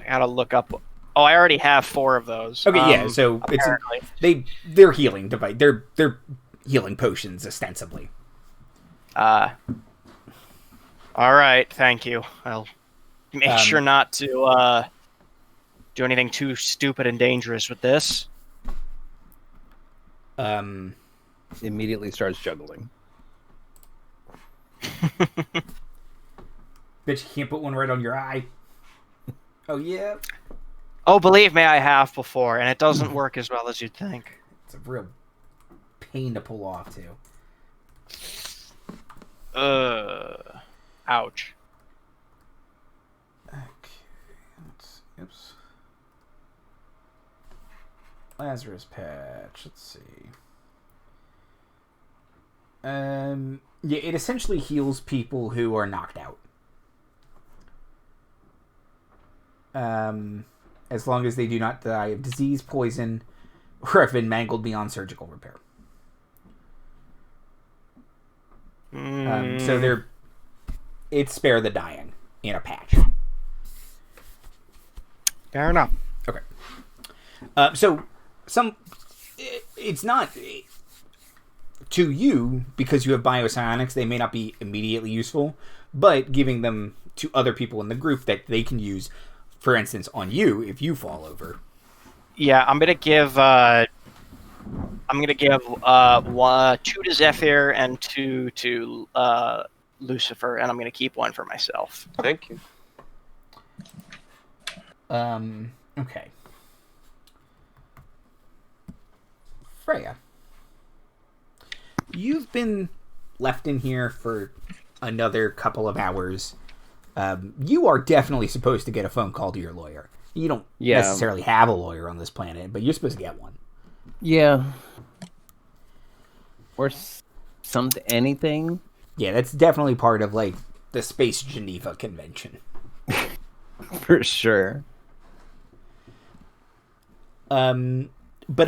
gotta look up... Oh, I already have 4 of those. Okay, yeah, so apparently. they're healing device. They're healing potions ostensibly. All right, thank you. I'll make sure not to do anything too stupid and dangerous with this. Immediately starts juggling. Bet you can't put one right on your eye. Oh yeah. Oh, believe me, I have before, and it doesn't work as well as you'd think. It's a real pain to pull off too. Ouch. Okay. Oops. Lazarus patch. Let's see. Yeah, it essentially heals people who are knocked out. as long as they do not die of disease, poison, or have been mangled beyond surgical repair. So it's spare the dying in a patch. Fair enough. Okay. It's not to you because you have biopsionics. They may not be immediately useful, but giving them to other people in the group that they can use, for instance, on you if you fall over. Yeah, I'm gonna give 2 to Zephyr and 2 to Lucifer, and I'm gonna keep 1 for myself. Thank you. Okay. Freya, you've been left in here for another couple of hours. You are definitely supposed to get a phone call to your lawyer. You don't necessarily have a lawyer on this planet, but you're supposed to get one. Yeah. Or anything. Yeah, that's definitely part of, like, the Space Geneva Convention. For sure. But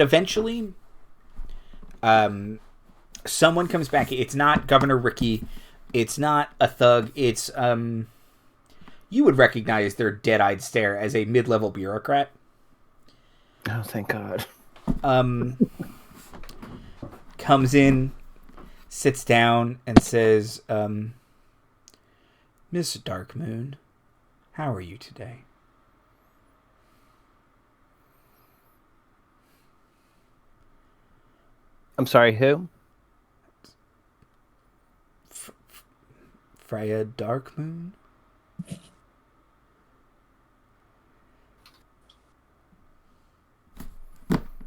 eventually, someone comes back. It's not Governor Rikki. It's not a thug. It's, you would recognize their dead-eyed stare as a mid-level bureaucrat. Oh, thank God. Comes in, sits down, and says, Miss Darkmoon, how are you today? I'm sorry, who? Freya Darkmoon?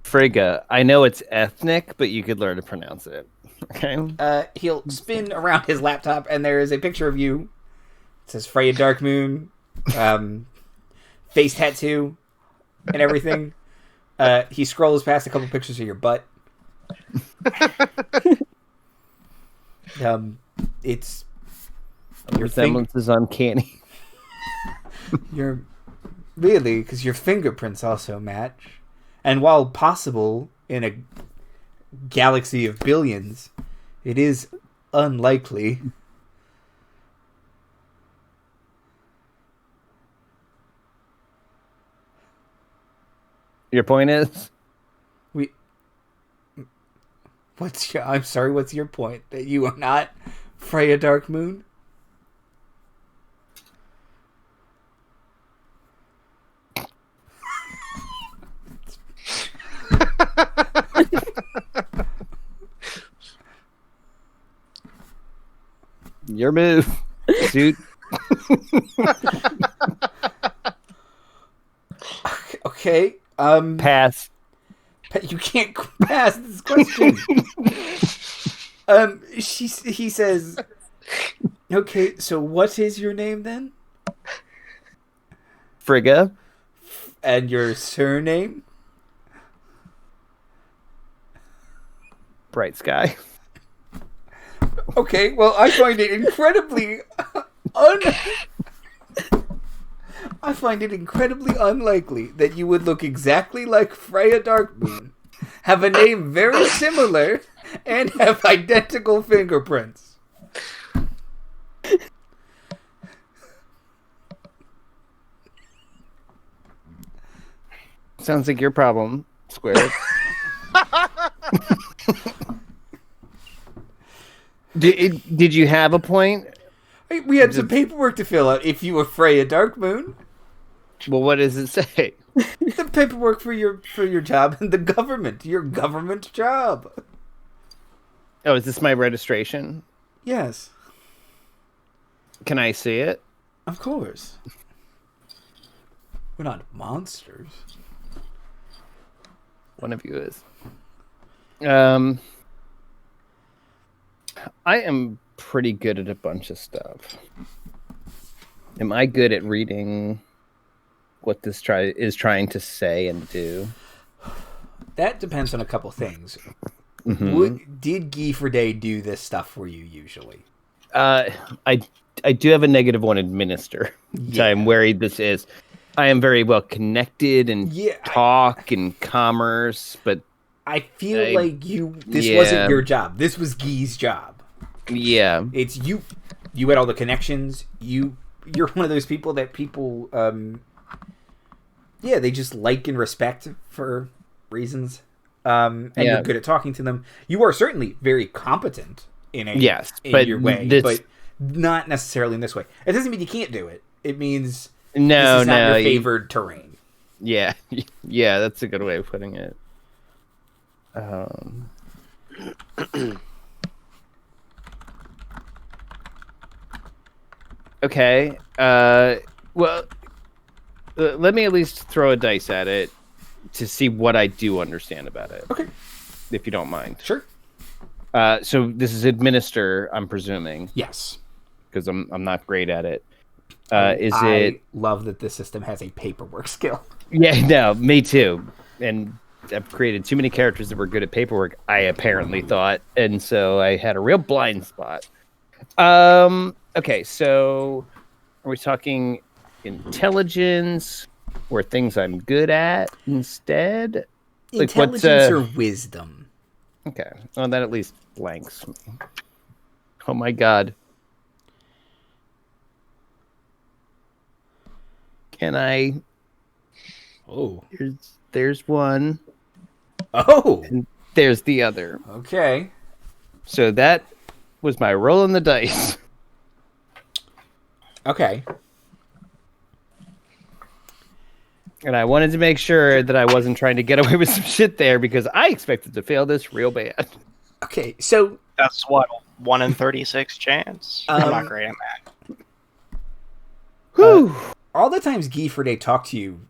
Frigga. I know it's ethnic, but you could learn to pronounce it. Okay. He'll spin around his laptop, and there is a picture of you. It says Freya Darkmoon, face tattoo, and everything. He scrolls past a couple pictures of your butt. It's your resemblance is uncanny. You're really, because your fingerprints also match, and while possible in a galaxy of billions, it is unlikely. Your point is? I'm sorry, what's your point? That you are not Freya Darkmoon? Your move, dude. Okay. Pass. You can't pass this question. He says, okay, so what is your name then? Frigga. And your surname? Bright Sky. Okay, well, I find it incredibly unlikely that you would look exactly like Freya Darkmoon, have a name very similar, and have identical fingerprints. Sounds like your problem, Square. Did you have a point? We had some paperwork to fill out if you were Freya Darkmoon. Well, what does it say? The paperwork for your job in the government. Your government job. Oh, is this my registration? Yes. Can I see it? Of course. We're not monsters. One of you is. I am pretty good at a bunch of stuff. Am I good at reading what this is trying to say and do? That depends on a couple things. Mm-hmm. Did Gieferday do this stuff for you usually? I do have a -1 administer, which I'm worried this is. I am very well connected and Yeah, talk and commerce, but I feel like this yeah. wasn't your job. This was Guy's job. Yeah. It's you. You had all the connections. You're one of those people that people, they just like and respect for reasons. And you're good at talking to them. You are certainly very competent in your way, but not necessarily in this way. It doesn't mean you can't do it. It means this is not your favored terrain. Yeah, yeah, that's a good way of putting it. Okay. Well, let me at least throw a dice at it to see what I do understand about it. Okay. If you don't mind. Sure. So this is administer, I'm presuming. Yes. Because I'm not great at it. I love that this system has a paperwork skill. Yeah, no, me too. And I've created too many characters that were good at paperwork, I apparently thought. And so I had a real blind spot. Okay, so are we talking intelligence or things I'm good at instead? Intelligence or wisdom? Okay, well, that at least blanks me. Oh my god. Can I... Oh. There's one. Oh! And there's the other. Okay. So that was my roll in the dice. Okay. And I wanted to make sure that I wasn't trying to get away with some shit there because I expected to fail this real bad. Okay, so... That's what, 1 in 36 chance? I'm not great at that. Whew. All the times Guy Ferdet talked to you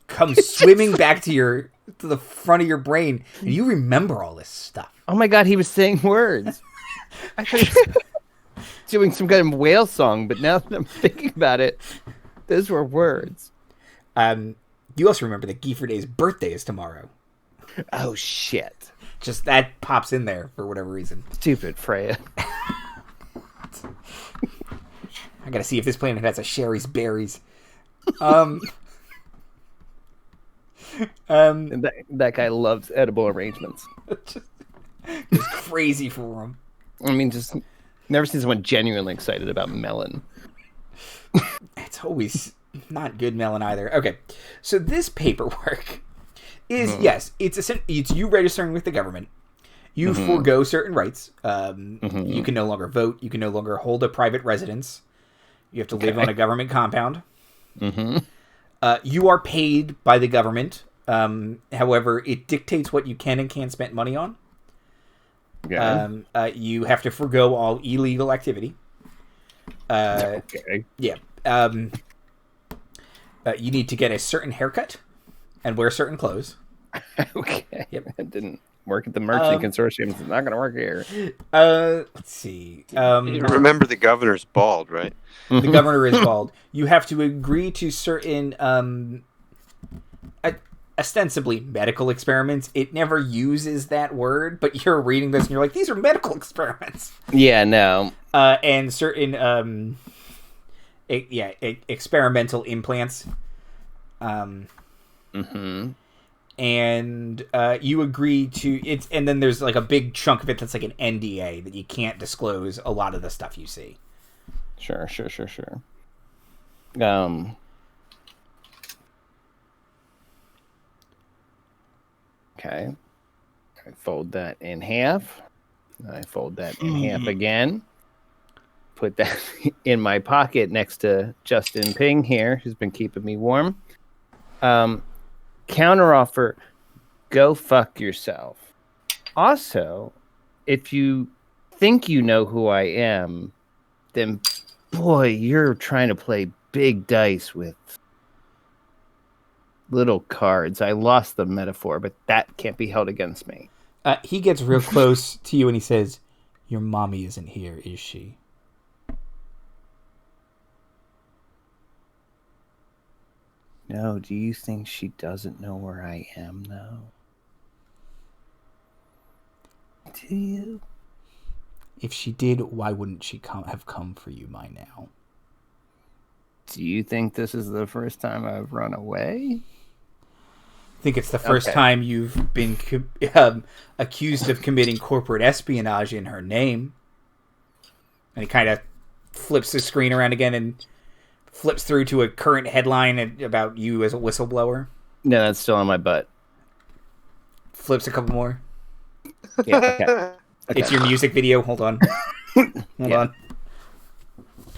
come swimming back to the front of your brain, and you remember all this stuff. Oh my god, he was saying words. I thought he was doing some kind of whale song, but now that I'm thinking about it, those were words. You also remember that Guy Ferdet's birthday is tomorrow. Oh shit. Just that pops in there for whatever reason. Stupid Freya. I gotta see if this planet has a Sherry's Berries. And that guy loves edible arrangements. It's crazy for him. I mean, just never seen someone genuinely excited about melon. It's always not good melon either. Okay, so this paperwork is yes, it's you registering with the government. You forego certain rights. You can no longer vote. You can no longer hold a private residence. You have to live on a government compound. You are paid by the government. However, it dictates what you can and can't spend money on. Okay. You have to forego all illegal activity. Okay. Yeah. You need to get a certain haircut and wear certain clothes. Okay. Yep. It didn't work at the merchant consortium. It's not going to work here. Let's see. Remember, the governor's bald, right? The governor is bald. You have to agree to certain ostensibly medical experiments. It never uses that word, but you're reading this and you're like, these are medical experiments. Yeah, no. And certain experimental implants. And you agree to it, and then there's like a big chunk of it that's like an NDA that you can't disclose a lot of the stuff you see. Sure. Okay. I fold that in half. I fold that in half again. Put that in my pocket next to Justin Ping here, who's been keeping me warm. Counteroffer, go fuck yourself. Also, if you think you know who I am, then boy, you're trying to play big dice with little cards. I lost the metaphor, but that can't be held against me. He gets real close to you and he says, your mommy isn't here, is she? No, do you think she doesn't know where I am, though? Do you? If she did, why wouldn't she have come for you by now? Do you think this is the first time I've run away? I think it's the first time you've been accused of committing corporate espionage in her name. And he kind of flips the screen around again and flips through to a current headline about you as a whistleblower. No, that's still on my butt. Flips a couple more. Yeah, okay. It's your music video. Hold on. Hold on.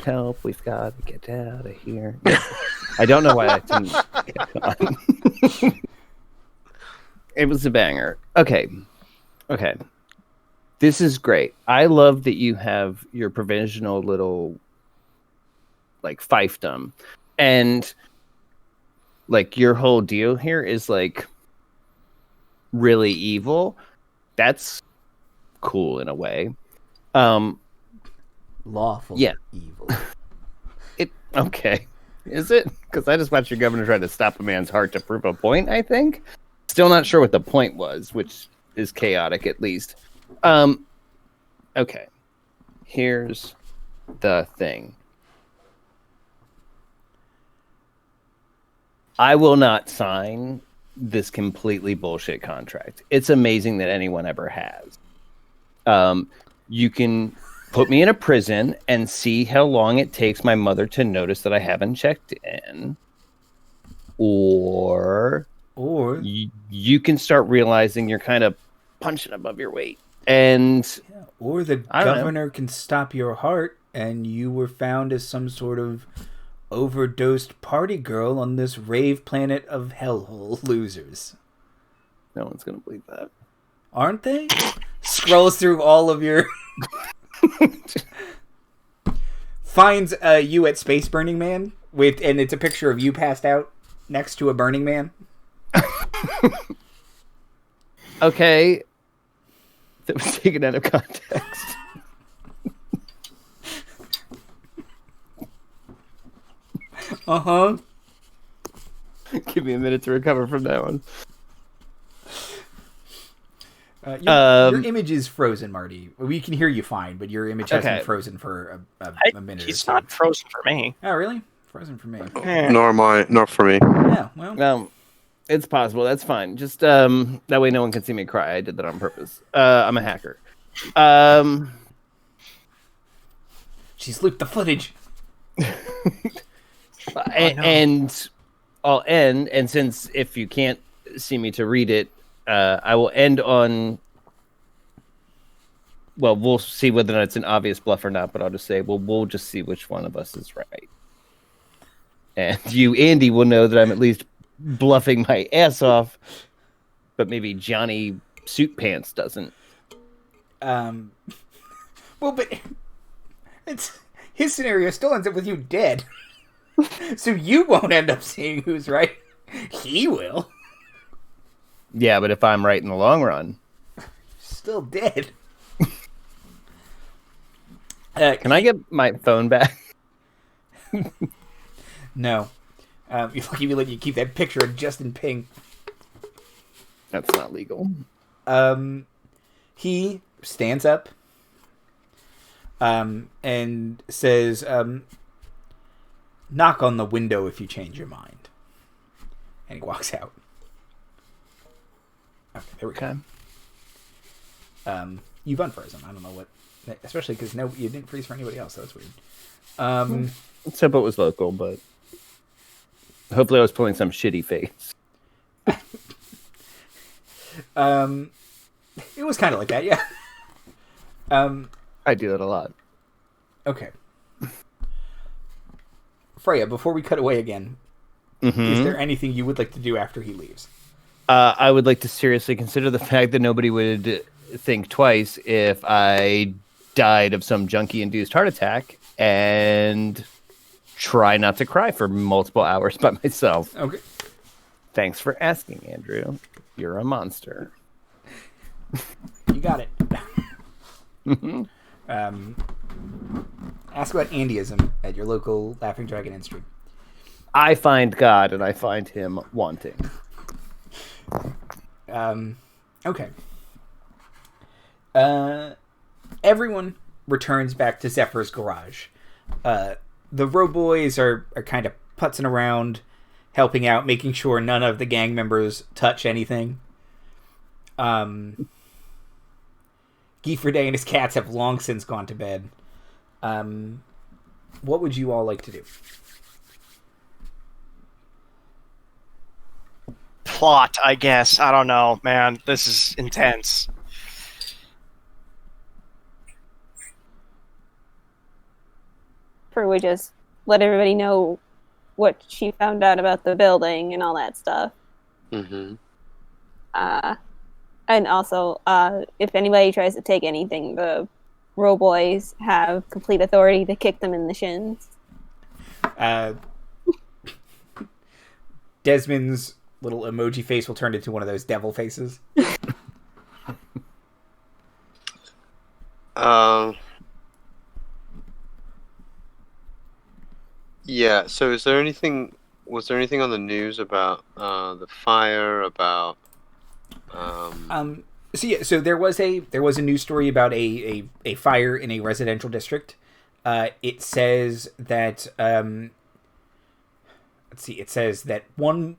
Help, we've got to get out of here. I don't know why I didn't get on. It was a banger. Okay. This is great. I love that you have your provisional little, like, fiefdom. And, like, your whole deal here is, like, really evil. That's cool in a way. Lawful evil. Okay. Is it? Because I just watched your governor try to stop a man's heart to prove a point, I think. Still not sure what the point was, which is chaotic at least. Okay. Here's the thing. I will not sign this completely bullshit contract. It's amazing that anyone ever has. You can put me in a prison and see how long it takes my mother to notice that I haven't checked in. Or you can start realizing you're kind of punching above your weight. And or the governor can stop your heart and you were found as some sort of overdosed party girl on this rave planet of hellhole losers. No one's going to believe that. Aren't they? Scrolls through all of your... Finds you at Space Burning Man, and it's a picture of you passed out next to a Burning Man. Okay. That was taken out of context. Uh-huh. Give me a minute to recover from that one. Your image is frozen, Marty. We can hear you fine, but your image has been frozen for a minute. It's not frozen for me. Oh, really? Frozen for me. Not for me. Yeah, well. It's possible. That's fine. Just that way no one can see me cry. I did that on purpose. I'm a hacker. She's looped the footage. And I'll end, and since if you can't see me to read it, I will end on, well, we'll see whether or not it's an obvious bluff or not, but I'll just say, well, we'll just see which one of us is right. And you, Andy, will know that I'm at least bluffing my ass off, but maybe Johnny Suit Pants doesn't. Well, but it's his scenario still ends up with you dead. So you won't end up seeing who's right. He will. Yeah, but if I'm right in the long run. Still dead. Can I get my phone back? No. You're lucky we let you keep that picture of Justin Ping. That's not legal. He stands up and says, knock on the window if you change your mind. And he walks out. Okay, there we go. You've unfrozen. I don't know what... Especially because you didn't freeze for anybody else, so that's weird. Let's hope it was local, but... Hopefully I was pulling some shitty face. It was kind of like that, yeah. I do that a lot. Okay. Freya, before we cut away again, is there anything you would like to do after he leaves? I would like to seriously consider the fact that nobody would think twice if I died of some junkie-induced heart attack and try not to cry for multiple hours by myself. Okay. Thanks for asking, Andrew. You're a monster. You got it. Ask about Andyism at your local Laughing Dragon Inn stream. I find God and I find him wanting. Okay. Everyone returns back to Zephyr's garage. the road boys are kind of putzing around, helping out, making sure none of the gang members touch anything. Gifford and his cats have long since gone to bed. What would you all like to do? Plot, I guess. I don't know, man. This is intense. We just let everybody know what she found out about the building and all that stuff. Mm-hmm. And also, if anybody tries to take anything, the Row Boys have complete authority to kick them in the shins. Desmond's little emoji face will turn into one of those devil faces. Yeah. So, was there anything on the news about the fire? About So there was a news story about a fire in a residential district. It says that It says that one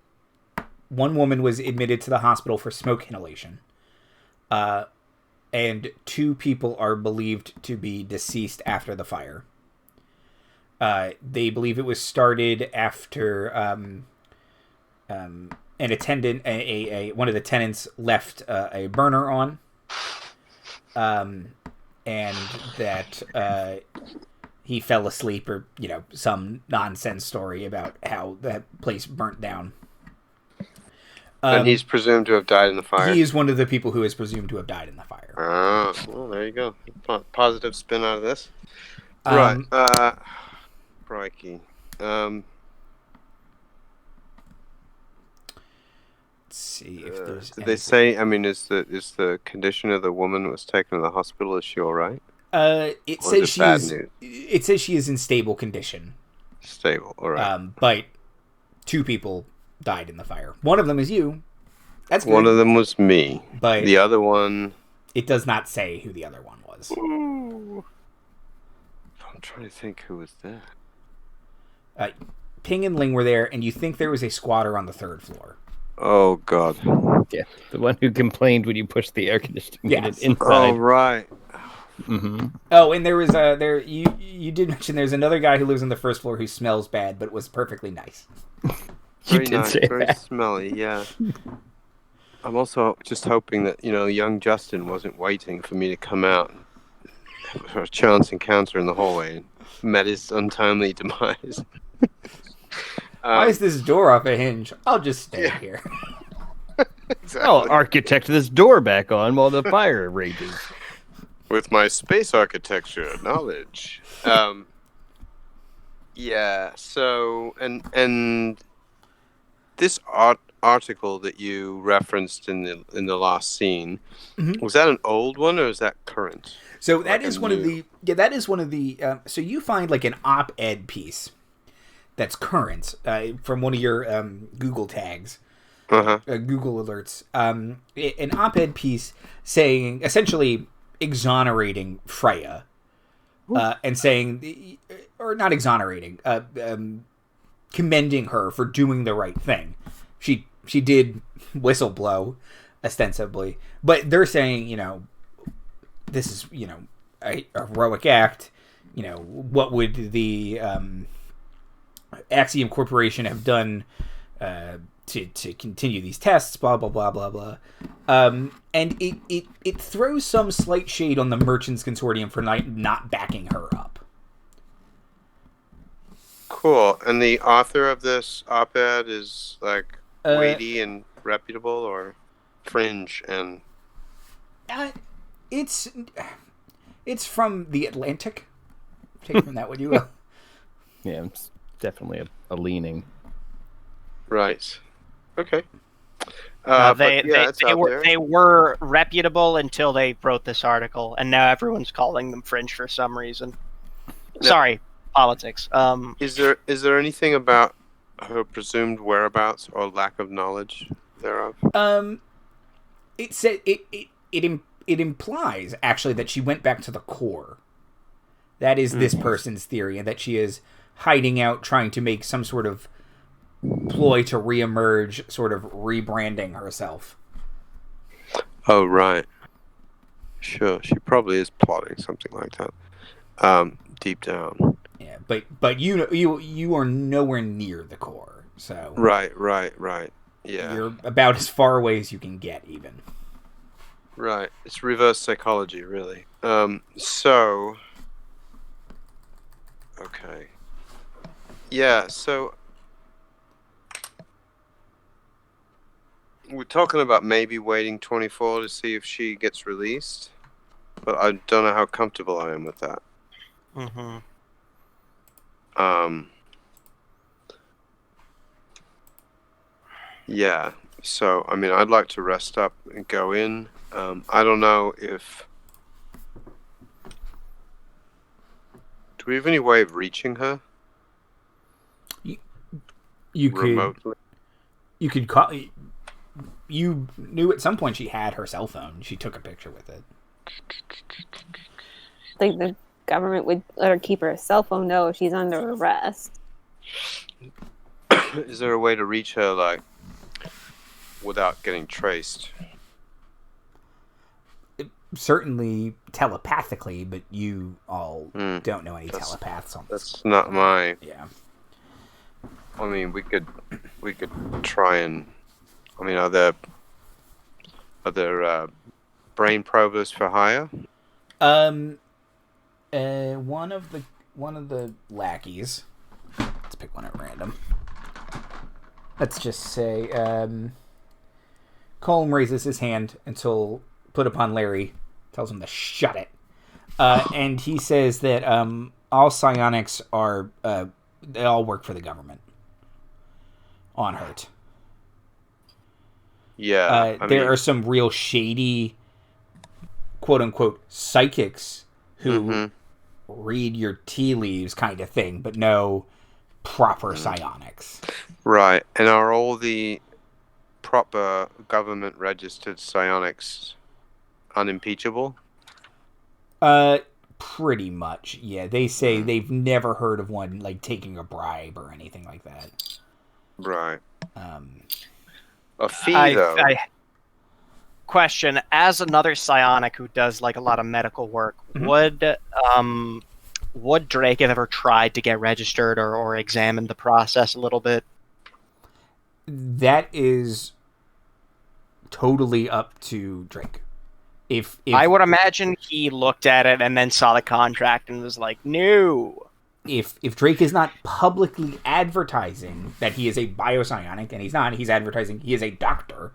woman was admitted to the hospital for smoke inhalation, and 2 people are believed to be deceased after the fire. They believe it was started after an attendant, one of the tenants left a burner on, and that he fell asleep, or some nonsense story about how that place burnt down. And he's presumed to have died in the fire. He is one of the people who is presumed to have died in the fire. Oh, well, there you go. Positive spin out of this. Right. Rikki. Let's see if there's. Did they say? I mean, is the condition of the woman who was taken to the hospital? Is she all right? It says she is. It says she is in stable condition. Stable. All right. But 2 people died in the fire. One of them is you. That's good. One of them was me. But the other one. It does not say who the other one was. Ooh. I'm trying to think who was that. Ping and Ling were there, and you think there was a squatter on the 3rd floor. Oh, God. Yeah, the one who complained when you pushed the air conditioning unit inside. Oh, right. Mm-hmm. Oh, and there was you did mention there's another guy who lives on the 1st floor who smells bad, but was perfectly nice. You did say very that. Smelly, yeah. I'm also just hoping that, young Justin wasn't waiting for me to come out for a chance encounter in the hallway and met his untimely demise. Why is this door off a hinge? I'll just stay here. Exactly. I'll architect this door back on while the fire rages. With my space architecture knowledge. Yeah, so, and this article that you referenced in the last scene, Mm-hmm. was that an old one or is that current? So that is one of the so you find like an op-ed piece that's current from one of your Google tags, Google alerts, an op-ed piece saying, essentially exonerating Freya, and saying, or not exonerating, commending her for doing the right thing. She did whistleblow, ostensibly, but they're saying, this is, a heroic act. What would the Axiom Corporation have done to continue these tests? Blah blah blah blah blah. And it throws some slight shade on the Merchants Consortium for not backing her up. Cool. And the author of this op-ed is like weighty and reputable, or fringe and. It's from The Atlantic. Take from that what you will. Yeah, it's definitely a leaning. Right. Okay. They were reputable until they wrote this article, and now everyone's calling them fringe for some reason. Yeah. Sorry, politics. Is there anything about her presumed whereabouts or lack of knowledge thereof? It said it implies actually that she went back to the core. That is this person's theory, and that she is hiding out, trying to make some sort of ploy to reemerge, sort of rebranding herself. Oh, right. Sure, she probably is plotting something like that. Deep down. Yeah, but you are nowhere near the core, so Right. Yeah. you're about as far away as you can get, even. Right. It's reverse psychology, really. So. Okay. Yeah. So. We're talking about maybe waiting 24 to see if she gets released, but I don't know how comfortable I am with that. Mm-hmm. Yeah. So, I mean, I'd like to rest up and go in. I don't know if... Do we have any way of reaching her? You remotely? You could call... You knew at some point she had her cell phone. She took a picture with it. I think the government would let her keep her cell phone, though, if she's under arrest. Is there a way to reach her, like, without getting traced? Certainly telepathically, but you all don't know any telepaths on this. That's not my... Yeah. I mean, we could try and... I mean, are there brain probers for hire? One of the lackeys. Let's pick one at random. Let's just say Colm raises his hand until put upon Larry, tells him to shut it, and he says that all psionics are they all work for the government on Hurt. Yeah, there are some real shady, quote-unquote, psychics who read your tea leaves kind of thing, but no proper psionics. Right, and are all the proper government-registered psionics unimpeachable? Pretty much, yeah. They say they've never heard of one, like, taking a bribe or anything like that. Right. A fee, though. Question: as another psionic who does like a lot of medical work, would Drake have ever tried to get registered or examined the process a little bit? That is totally up to Drake. If I would imagine he looked at it and then saw the contract and was like, "No." If Drake is not publicly advertising that he is a biopsionic, and he's not, he's advertising he is a doctor,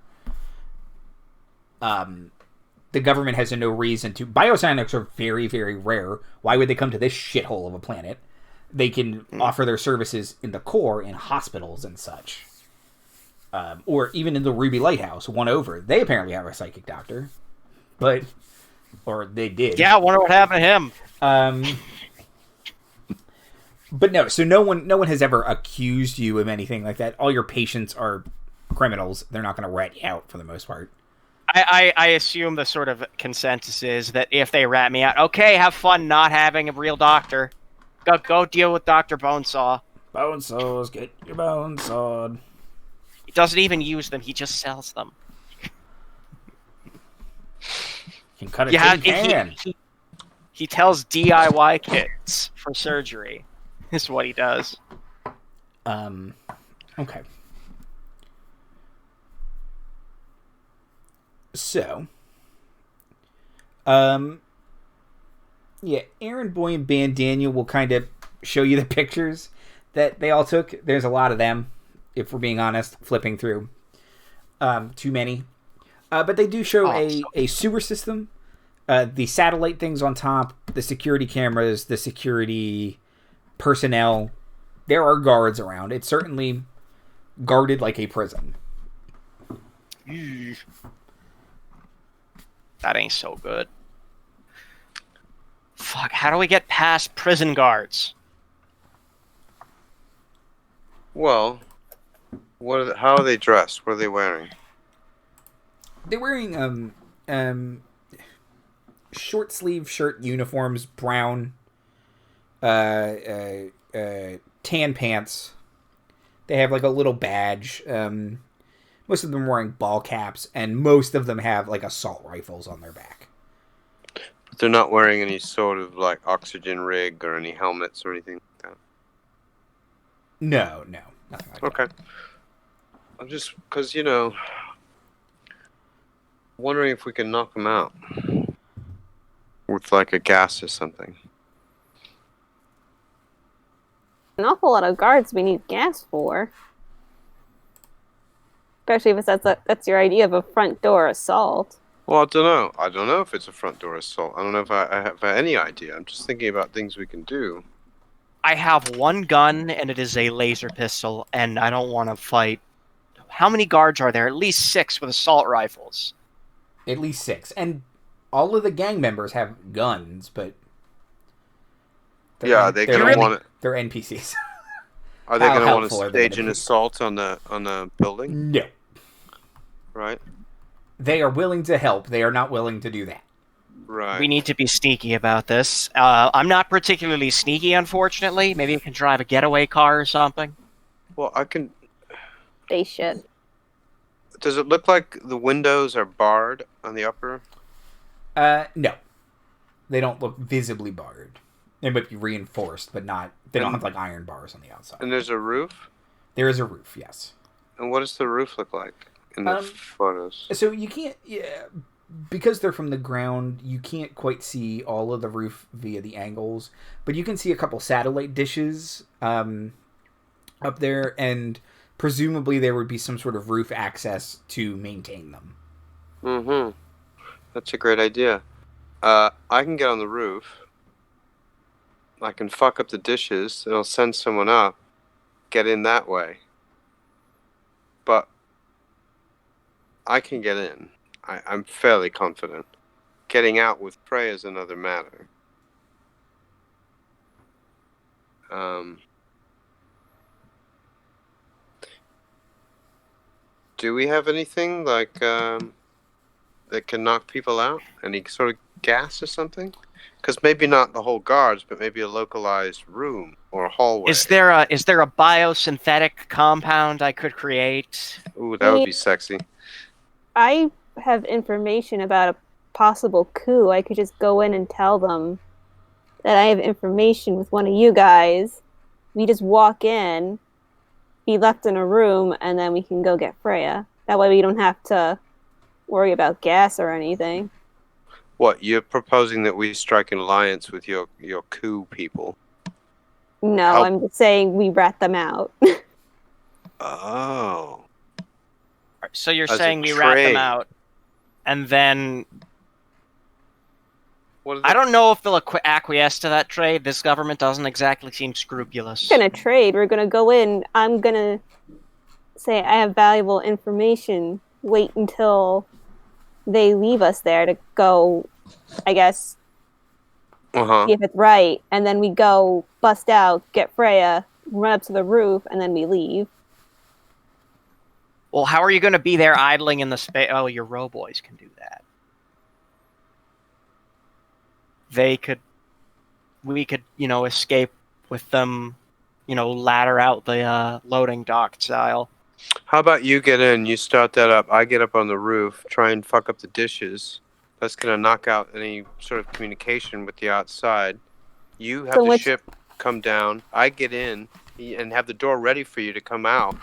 the government has no reason to... Biopsionics are very, very rare. Why would they come to this shithole of a planet? They can offer their services in the core, in hospitals and such. Or even in the Ruby Lighthouse, one over. They apparently have a psychic doctor. But... Or they did. Yeah, I wonder what happened to him. But no, so no one has ever accused you of anything like that. All your patients are criminals. They're not going to rat you out for the most part. I assume the sort of consensus is that if they rat me out, okay, have fun not having a real doctor. Go deal with Dr. Bonesaw. Bonesaws, get your bones sawed. He doesn't even use them, he just sells them. You can cut a tin can. He tells DIY kits for surgery. Is what he does. Okay. So, yeah, Aaron, Boy, and Ban Daniel will kind of show you the pictures that they all took. There's a lot of them, if we're being honest, flipping through. Too many. But they do show a sewer system, the satellite things on top, the security cameras, the security personnel. There are guards around. It's certainly guarded like a prison. That ain't so good. Fuck, how do we get past prison guards? Well, how are they dressed? What are they wearing? They're wearing short sleeve shirt uniforms, brown tan pants. They have like a little badge. Most of them are wearing ball caps, and most of them have like assault rifles on their back. But they're not wearing any sort of like oxygen rig or any helmets or anything like that. No, nothing like that. Okay. I'm just because wondering if we can knock them out with like a gas or something. An awful lot of guards we need gas for. Especially if that's your idea of a front door assault. Well, I don't know. I don't know if it's a front door assault. I don't know if I have any idea. I'm just thinking about things we can do. I have one gun, and it is a laser pistol, and I don't want to fight. How many guards are there? At least 6 with assault rifles. At least 6. And all of the gang members have guns, but... They're going to want it. They're NPCs. Are they going to want to stage an assault on the building? No. Right. They are willing to help. They are not willing to do that. Right. We need to be sneaky about this. I'm not particularly sneaky, unfortunately. Maybe I can drive a getaway car or something. Well, I can... Spaceship. Does it look like the windows are barred on the upper? No. They don't look visibly barred. They might be reinforced, but not... They don't have, like, iron bars on the outside. And there's a roof? There is a roof, yes. And what does the roof look like in the photos? So you can't... Yeah, because they're from the ground, you can't quite see all of the roof via the angles, but you can see a couple satellite dishes up there, and presumably there would be some sort of roof access to maintain them. Mm-hmm. That's a great idea. I can get on the roof. I can fuck up the dishes. It'll send someone up. Get in that way. But I can get in. I'm fairly confident. Getting out with Freya is another matter. Do we have anything like that can knock people out? Any sort of gas or something? Because maybe not the whole guards, but maybe a localized room or a hallway. Is there a biosynthetic compound I could create? Ooh, that would be sexy. I have information about a possible coup. I could just go in and tell them that I have information with one of you guys. We just walk in, be left in a room, and then we can go get Freya. That way we don't have to worry about gas or anything. What, you're proposing that we strike an alliance with your coup people? No, I'm just saying we rat them out. Oh. So you're As saying a we rat them trade. out, and then... What I don't know if they'll acquiesce to that trade. This government doesn't exactly seem scrupulous. We're going to trade. We're going to go in. I'm going to say I have valuable information. Wait until they leave us there to go, I guess, see if it's right. And then we go, bust out, get Freya, run up to the roof, and then we leave. Well, how are you going to be there idling in the space? Oh, your roboys can do that. We could, escape with them, ladder out the loading dock style. How about you get in, you start that up, I get up on the roof, try and fuck up the dishes. That's going to knock out any sort of communication with the outside. You have the ship come down, I get in, and have the door ready for you to come out.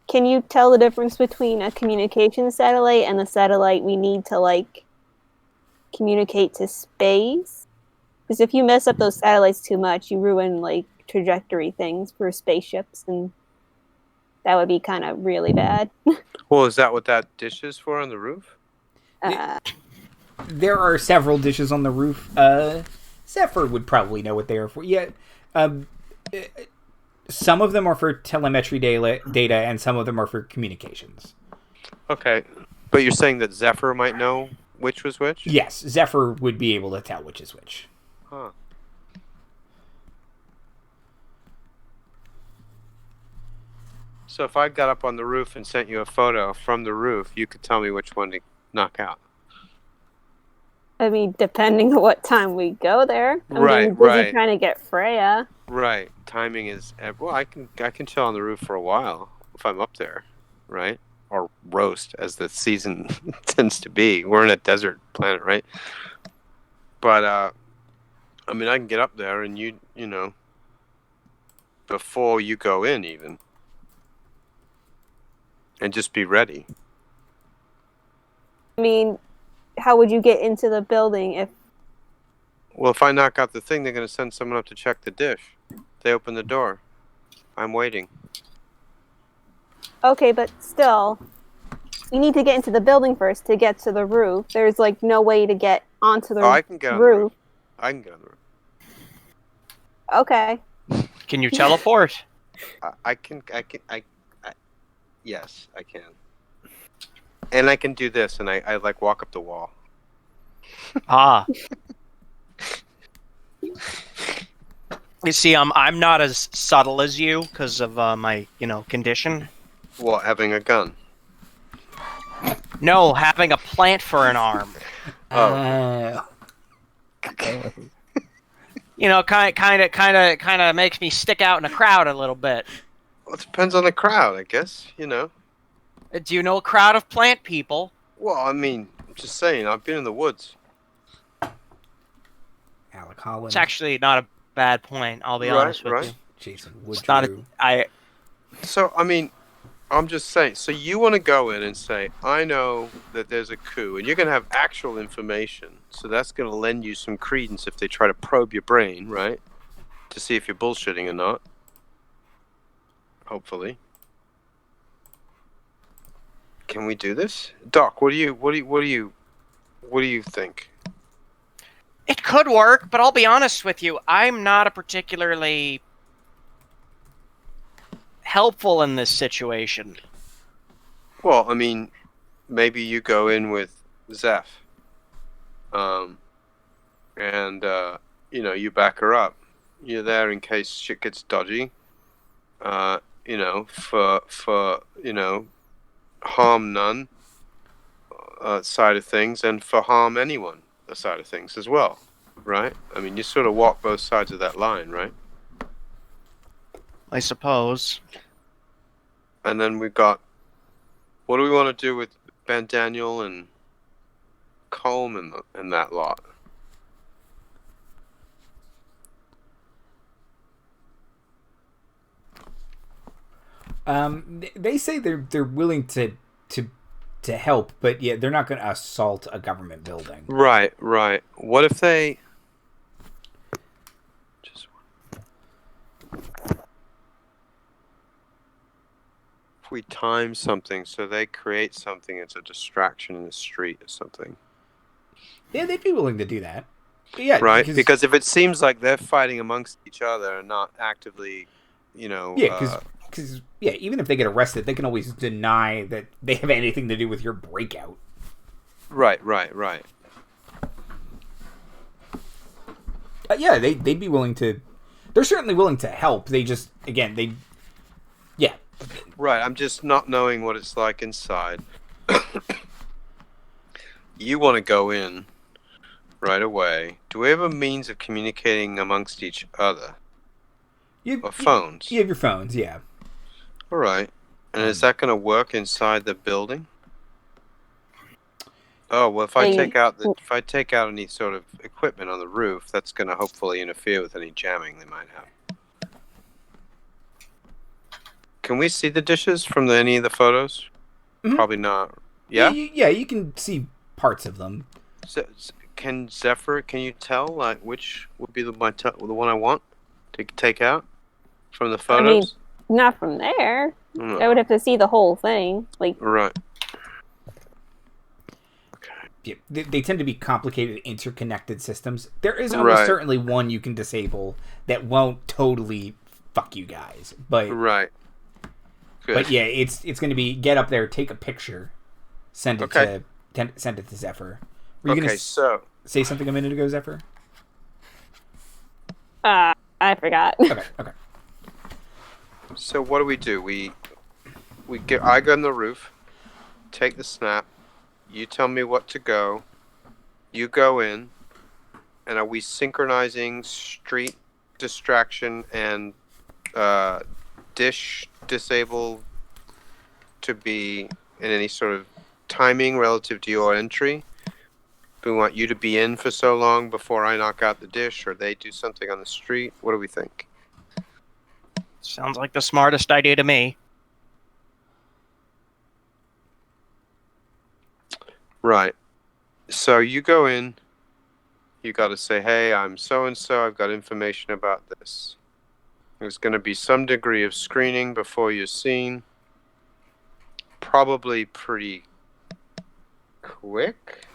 Can you tell the difference between a communication satellite and the satellite we need to, communicate to space? Because if you mess up those satellites too much, you ruin, trajectory things for spaceships, and that would be kind of really bad. Well, is that what that dish is for on the roof? There are several dishes on the roof. Zephyr would probably know what they are for. Yeah, some of them are for telemetry data, and some of them are for communications. Okay, but you're saying that Zephyr might know which was which? Yes, Zephyr would be able to tell which is which. Huh. So if I got up on the roof and sent you a photo from the roof, you could tell me which one to knock out. I mean, depending on what time we go there. I'm getting busy trying to get Freya. Right. Timing is well. I can chill on the roof for a while if I'm up there, right? Or roast, as the season tends to be. We're in a desert planet, right? But I mean, I can get up there, and you know, before you go in, even, and just be ready. I mean, how would you get into the building if? Well, if I knock out the thing, they're going to send someone up to check the dish. They open the door. I'm waiting. Okay, but still, you need to get into the building first to get to the roof. There's like no way to get onto the roof. I can get on the roof. I can get on the roof. Okay. Can you teleport? Yes, I can. And I can do this, and I like walk up the wall. Ah. You see, I'm not as subtle as you because of my, condition. What, having a gun? No, having a plant for an arm. Oh. Kind of makes me stick out in a crowd a little bit. Well, it depends on the crowd, I guess. Do you know a crowd of plant people? Well, I mean, I'm just saying, I've been in the woods. Alec Holland. It's actually not a bad point. I'll be honest with you. Jason Woodrow. It's not So, I mean, I'm just saying. So you want to go in and say, I know that there's a coup, and you're going to have actual information. So that's going to lend you some credence if they try to probe your brain, right? To see if you're bullshitting or not. Hopefully. Can we do this, Doc? What do you think? It could work, but I'll be honest with you. I'm not a particularly helpful in this situation. Well, I mean, maybe you go in with Zeph, and you back her up. You're there in case shit gets dodgy. For harm none side of things, and for harm anyone side of things as well, right? I mean, you sort of walk both sides of that line, right? I suppose. And then we've got, what do we want to do with Ben Daniel and Colm and that lot? They say they're willing to help, but yeah, they're not going to assault a government building. Right. What if they if we time something so they create something as a distraction in the street or something? Yeah, they'd be willing to do that. But yeah, right? Because if it seems like they're fighting amongst each other and not actively, Yeah, because even if they get arrested, they can always deny that they have anything to do with your breakout. Right. Yeah, they'd be willing to. They're certainly willing to help. They just, again, yeah. Right, I'm just not knowing what it's like inside. You want to go in right away. Do we have a means of communicating amongst each other? Or phones? You have your phones, yeah. All right. And is that going to work inside the building? Oh, well, if I take out any sort of equipment on the roof, that's going to hopefully interfere with any jamming they might have. Can we see the dishes from any of the photos? Mm-hmm. Probably not. Yeah? Yeah, you can see parts of them. Can you tell which would be the one I want to take out from the photos? I mean, not from there. I would have to see the whole thing. Right. Yeah, they tend to be complicated, interconnected systems. There is almost certainly one you can disable that won't totally fuck you guys. But right. Good. But yeah, it's going to be get up there, take a picture, send it to Zephyr. Were you going to say something a minute ago, Zephyr? I forgot. Okay. So what do? I go on the roof, take the snap. You tell me what to go, You go in, and are we synchronizing street distraction and dish disable to be in any sort of timing relative to your entry? Do we want you to be in for so long before I knock out the dish, or they do something on the street? What do we think? Sounds like the smartest idea to me. Right. So you go in, you got to say, hey, I'm so-and-so, I've got information about this. There's going to be some degree of screening before you're seen. Probably pretty quick.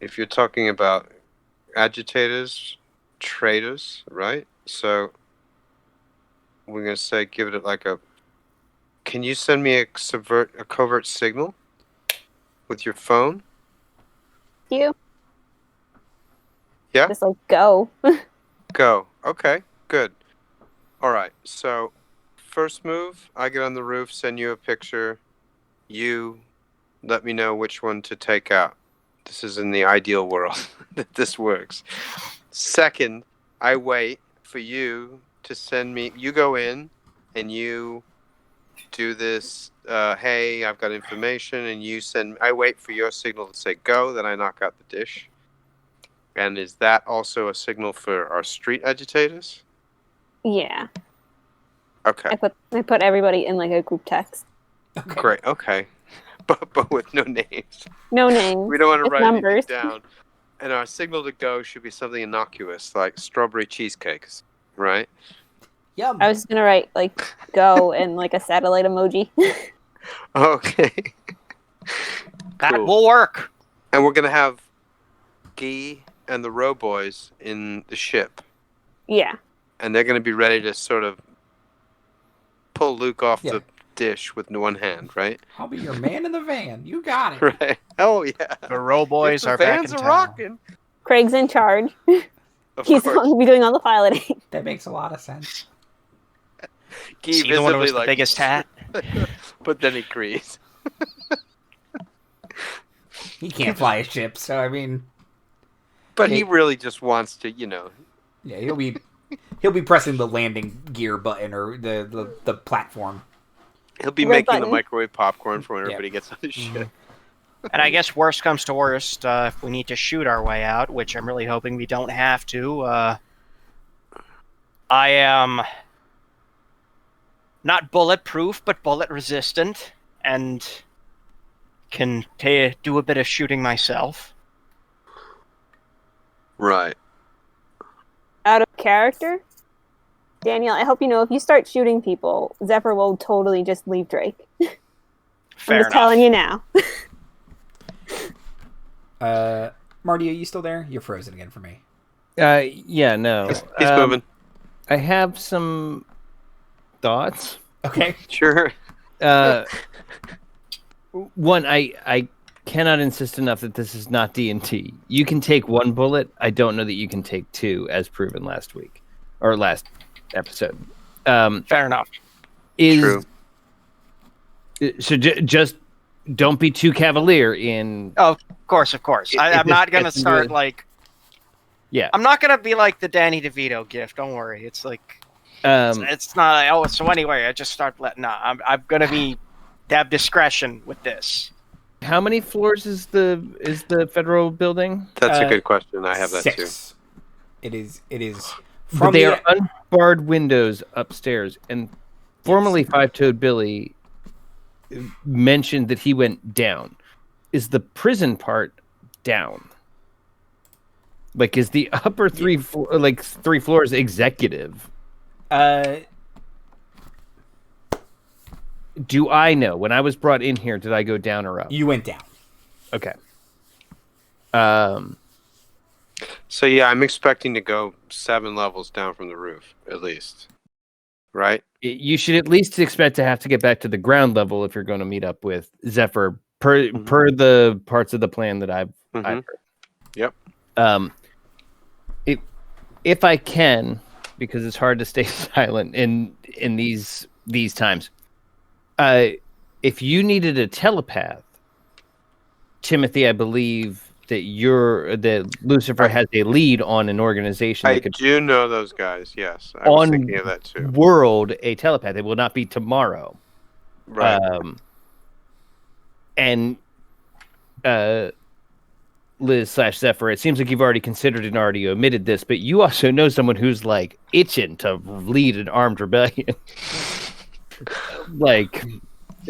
If you're talking about agitators, traitors, right? So we're going to say, give it like a... Can you send me a covert signal with your phone? You? Yeah? Just like go. Go. Okay, good. All right, so first move, I get on the roof, send you a picture. You let me know which one to take out. This is in the ideal world that this works. Second, I wait for you to send me... You go in and you do this, hey, I've got information, and you send... I wait for your signal to say go, then I knock out the dish. And is that also a signal for our street agitators? Yeah. Okay. I put everybody in like a group text. Okay. Great, okay. But with no names. No names. We don't want to Just write numbers. anything down. And our signal to go should be something innocuous, like strawberry cheesecakes, right? Yum. I was just gonna write like go and like a satellite emoji. Okay. That Cool. will work. And we're going to have Guy and the Row Boys in the ship. Yeah. And they're going to be ready to sort of pull Luke off Yeah. the dish with one hand, right? I'll be your man in the van. You got it. Right. Oh, yeah. The row boys The are back in vans are town. rocking. Craig's in charge. Of He's course. going to be doing all the piloting. That makes a lot of sense. Guy See the one with visibly, the biggest hat? But then he agrees. He can't fly a ship, so I mean, But he really just wants to, yeah, he'll be pressing the landing gear button or the platform. He'll be Red making the button. microwave popcorn for when Yeah. everybody gets on the ship. And I guess worst comes to worst, if we need to shoot our way out, which I'm really hoping we don't have to, I am not bulletproof, but bullet resistant, and can do a bit of shooting myself. Right. Out of character? Daniel, I hope you know if you start shooting people, Zephyr will totally just leave Drake. Fair I'm just enough. telling you now. Marty, are you still there? You're frozen again for me. Yeah, no. He's moving. I have some thoughts. Okay. Sure. One, I cannot insist enough that this is not D&T. You can take one bullet. I don't know that you can take two, as proven last week or last episode. Fair enough. True. So just don't be too cavalier in. Oh, of course. I'm not going to start like... Yeah. I'm not going to be like the Danny DeVito gift, don't worry. It's like... it's not... Oh, so anyway, I just start letting... No, I'm going to have discretion with this. How many floors is the federal building? That's a good question. I have that 6. It is. But they are unbarred windows upstairs, and formerly Five-Toed Billy mentioned that he went down. Is the prison part down? Like, is the upper three floors executive? Do I know? When I was brought in here, did I go down or up? You went down. Okay. So yeah, I'm expecting to go 7 levels down from the roof, at least. Right? You should at least expect to have to get back to the ground level if you're going to meet up with Zephyr per the parts of the plan that I've heard. Yep. If I can, because it's hard to stay silent in these times. If you needed a telepath, Timothy, I believe that Lucifer has a lead on an organization I that could do know those guys. Yes, I was thinking of that too. world a telepath. It will not be tomorrow. Right. And Liz/Zephyr, it seems like you've already considered and already omitted this, but you also know someone who's like itching to lead an armed rebellion. Like,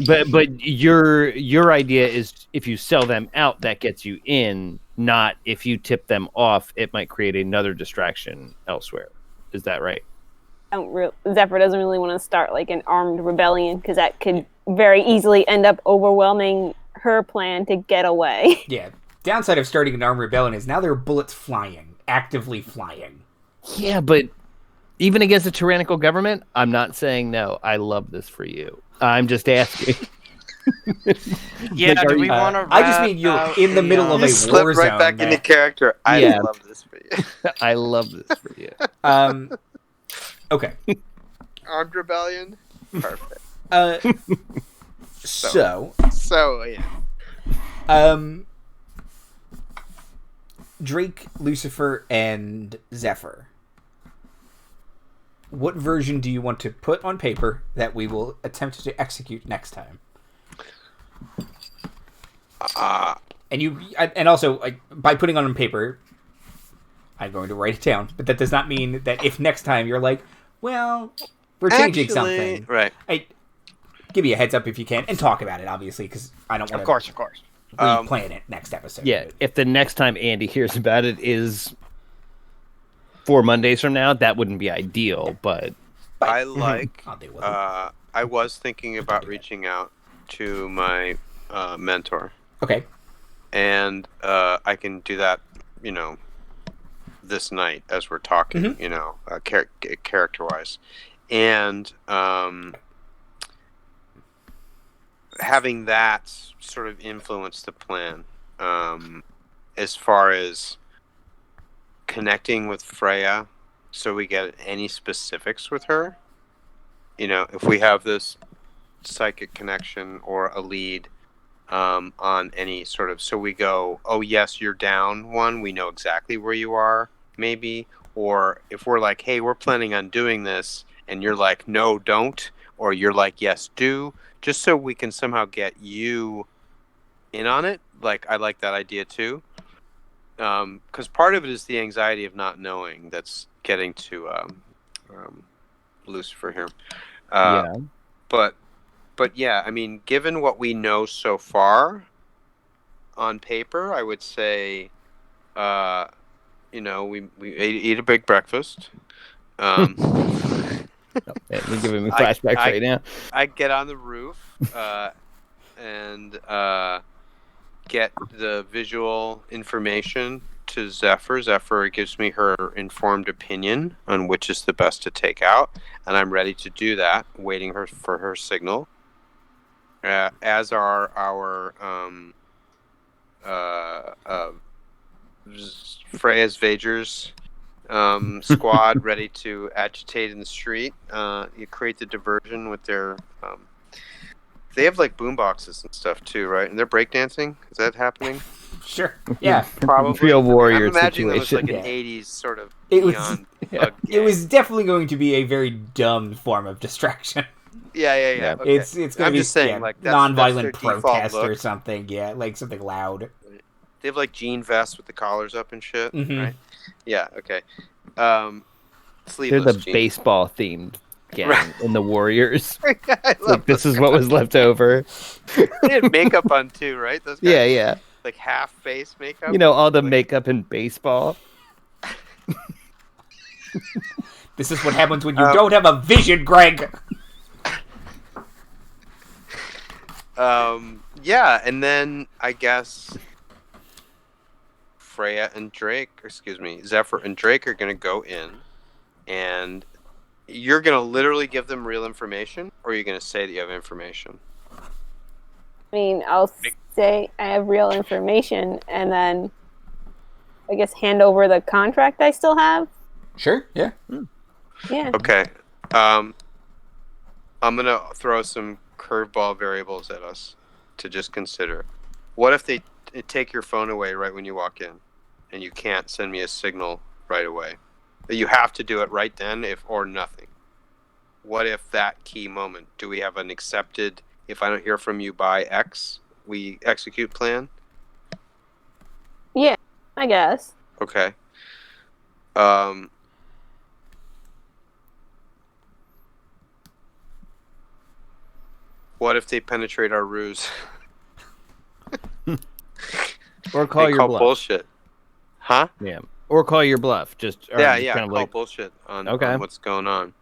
but your idea is if you sell them out, that gets you in. Not if you tip them off, it might create another distraction elsewhere. Is that right? Zephyr doesn't really want to start like an armed rebellion because that could very easily end up overwhelming her plan to get away. Yeah. Downside of starting an armed rebellion is now there are bullets flying, actively flying. Yeah, but even against a tyrannical government, I'm not saying no. I love this for you. I'm just asking. Yeah, Like, do we want to? I just mean you're in the middle of a war Slipped right zone. back into character. I love this for you. I love this for you. Okay. Armed rebellion. Perfect. So yeah. Drake, Lucifer, and Zephyr. What version do you want to put on paper that we will attempt to execute next time? And also, like, by putting on paper, I'm going to write it down. But that does not mean that if next time you're like, well, we're changing something. Right. Give me a heads up if you can, and talk about it, obviously, because I don't want to. Of course. Replan it next episode. Yeah, if the next time Andy hears about it is 4 Mondays from now, that wouldn't be ideal, but I like. I'll deal with it. I was thinking about reaching out to my mentor. Okay. And I can do that, this night as we're talking, character-wise. And having that sort of influence the plan as far as connecting with Freya so we get any specifics with her. If we have this psychic connection or a lead on any sort of, so we go, oh yes, you're down one, we know exactly where you are, maybe. Or if we're like, hey, we're planning on doing this, and you're like, no, don't, or you're like, yes, do, just so we can somehow get you in on it. Like, I like that idea too. Because part of it is the anxiety of not knowing that's getting to Lucifer here. yeah. But yeah, I mean, given what we know so far on paper, I would say, we eat a big breakfast. You're giving me flashbacks right now. I get on the roof and get the visual information to Zephyr. Zephyr gives me her informed opinion on which is the best to take out, and I'm ready to do that, waiting for her signal. As are our Freya's Vagers squad ready to agitate in the street. You create the diversion with their they have like boom boxes and stuff too, right? And they're breakdancing. Is that happening? Sure. Yeah. Probably. Real warrior I'm imagining it was situation. like an 80s sort of It was. neon Yeah. bug It was gang. definitely going to be a very dumb form of distraction. Yeah. Okay. It's going to I'm be just saying, yeah, like, that's non-violent their default protest look. or something. Yeah, like something loud. They have like jean vests with the collars up and shit, Mhm. right? Yeah. Okay. They're Sleeveless the jeans. baseball themed gang Right. in the Warriors. I love Like, this those is what was left over. guys. They had makeup on too, right? Those guys, Yeah. like half face makeup. You know, all the Like, makeup in baseball. This is what happens when you don't have a vision, Greg. Yeah, and then I guess Zephyr and Drake are going to go in, and you're going to literally give them real information, or you're going to say that you have information? I mean, I'll say I have real information, and then I guess hand over the contract I still have. Sure. Yeah. Yeah. Okay. I'm going to throw some curveball variables at us to just consider. What if they take your phone away right when you walk in, and you can't send me a signal right away. You have to do it right then, or nothing. What if that key moment? Do we have an accepted? If I don't hear from you by X, we execute plan. Yeah, I guess. Okay. What if they penetrate our ruse? Or call your bluff. Bullshit. Huh? Yeah. Or call your bluff. Just kind of call bullshit on what's going on.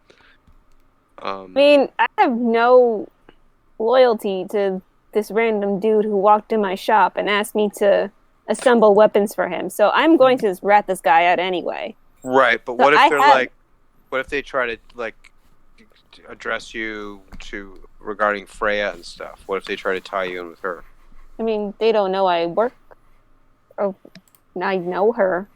I mean, I have no loyalty to this random dude who walked in my shop and asked me to assemble weapons for him. So I'm going to just rat this guy out anyway. Right, but what if what if they try to address you regarding Freya and stuff? What if they try to tie you in with her? I mean, they don't know I work, or I know her.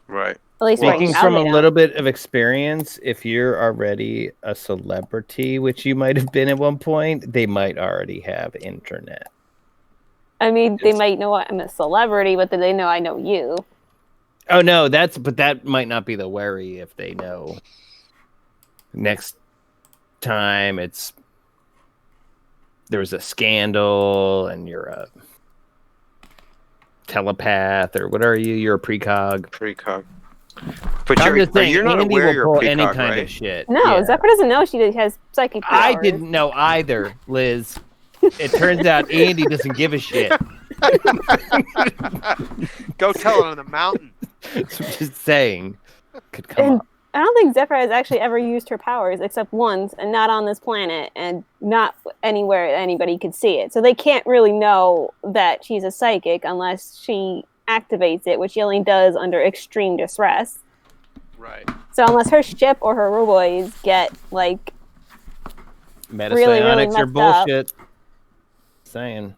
Right. At least speaking from a little bit of experience, if you're already a celebrity, which you might have been at one point, they might already have internet. I mean, they might know I'm a celebrity, but do they know I know you? Oh no, but that might not be the worry if they know. Next time there was a scandal and you're a telepath, or what are you? You're a precog. But you're not Andy aware you're a precog, any kind right? of shit. No, Yeah. Zephyr doesn't know she has psychic powers. I didn't know either, Liz. It turns out Andy doesn't give a shit. Go tell it on the mountain. Just saying. Could come up. I don't think Zephyr has actually ever used her powers except once, and not on this planet, and not anywhere anybody could see it. So they can't really know that she's a psychic unless she activates it, which she only does under extreme distress. Right. So unless her ship or her robots get like really Metapsionics are messed bullshit. up. Saying.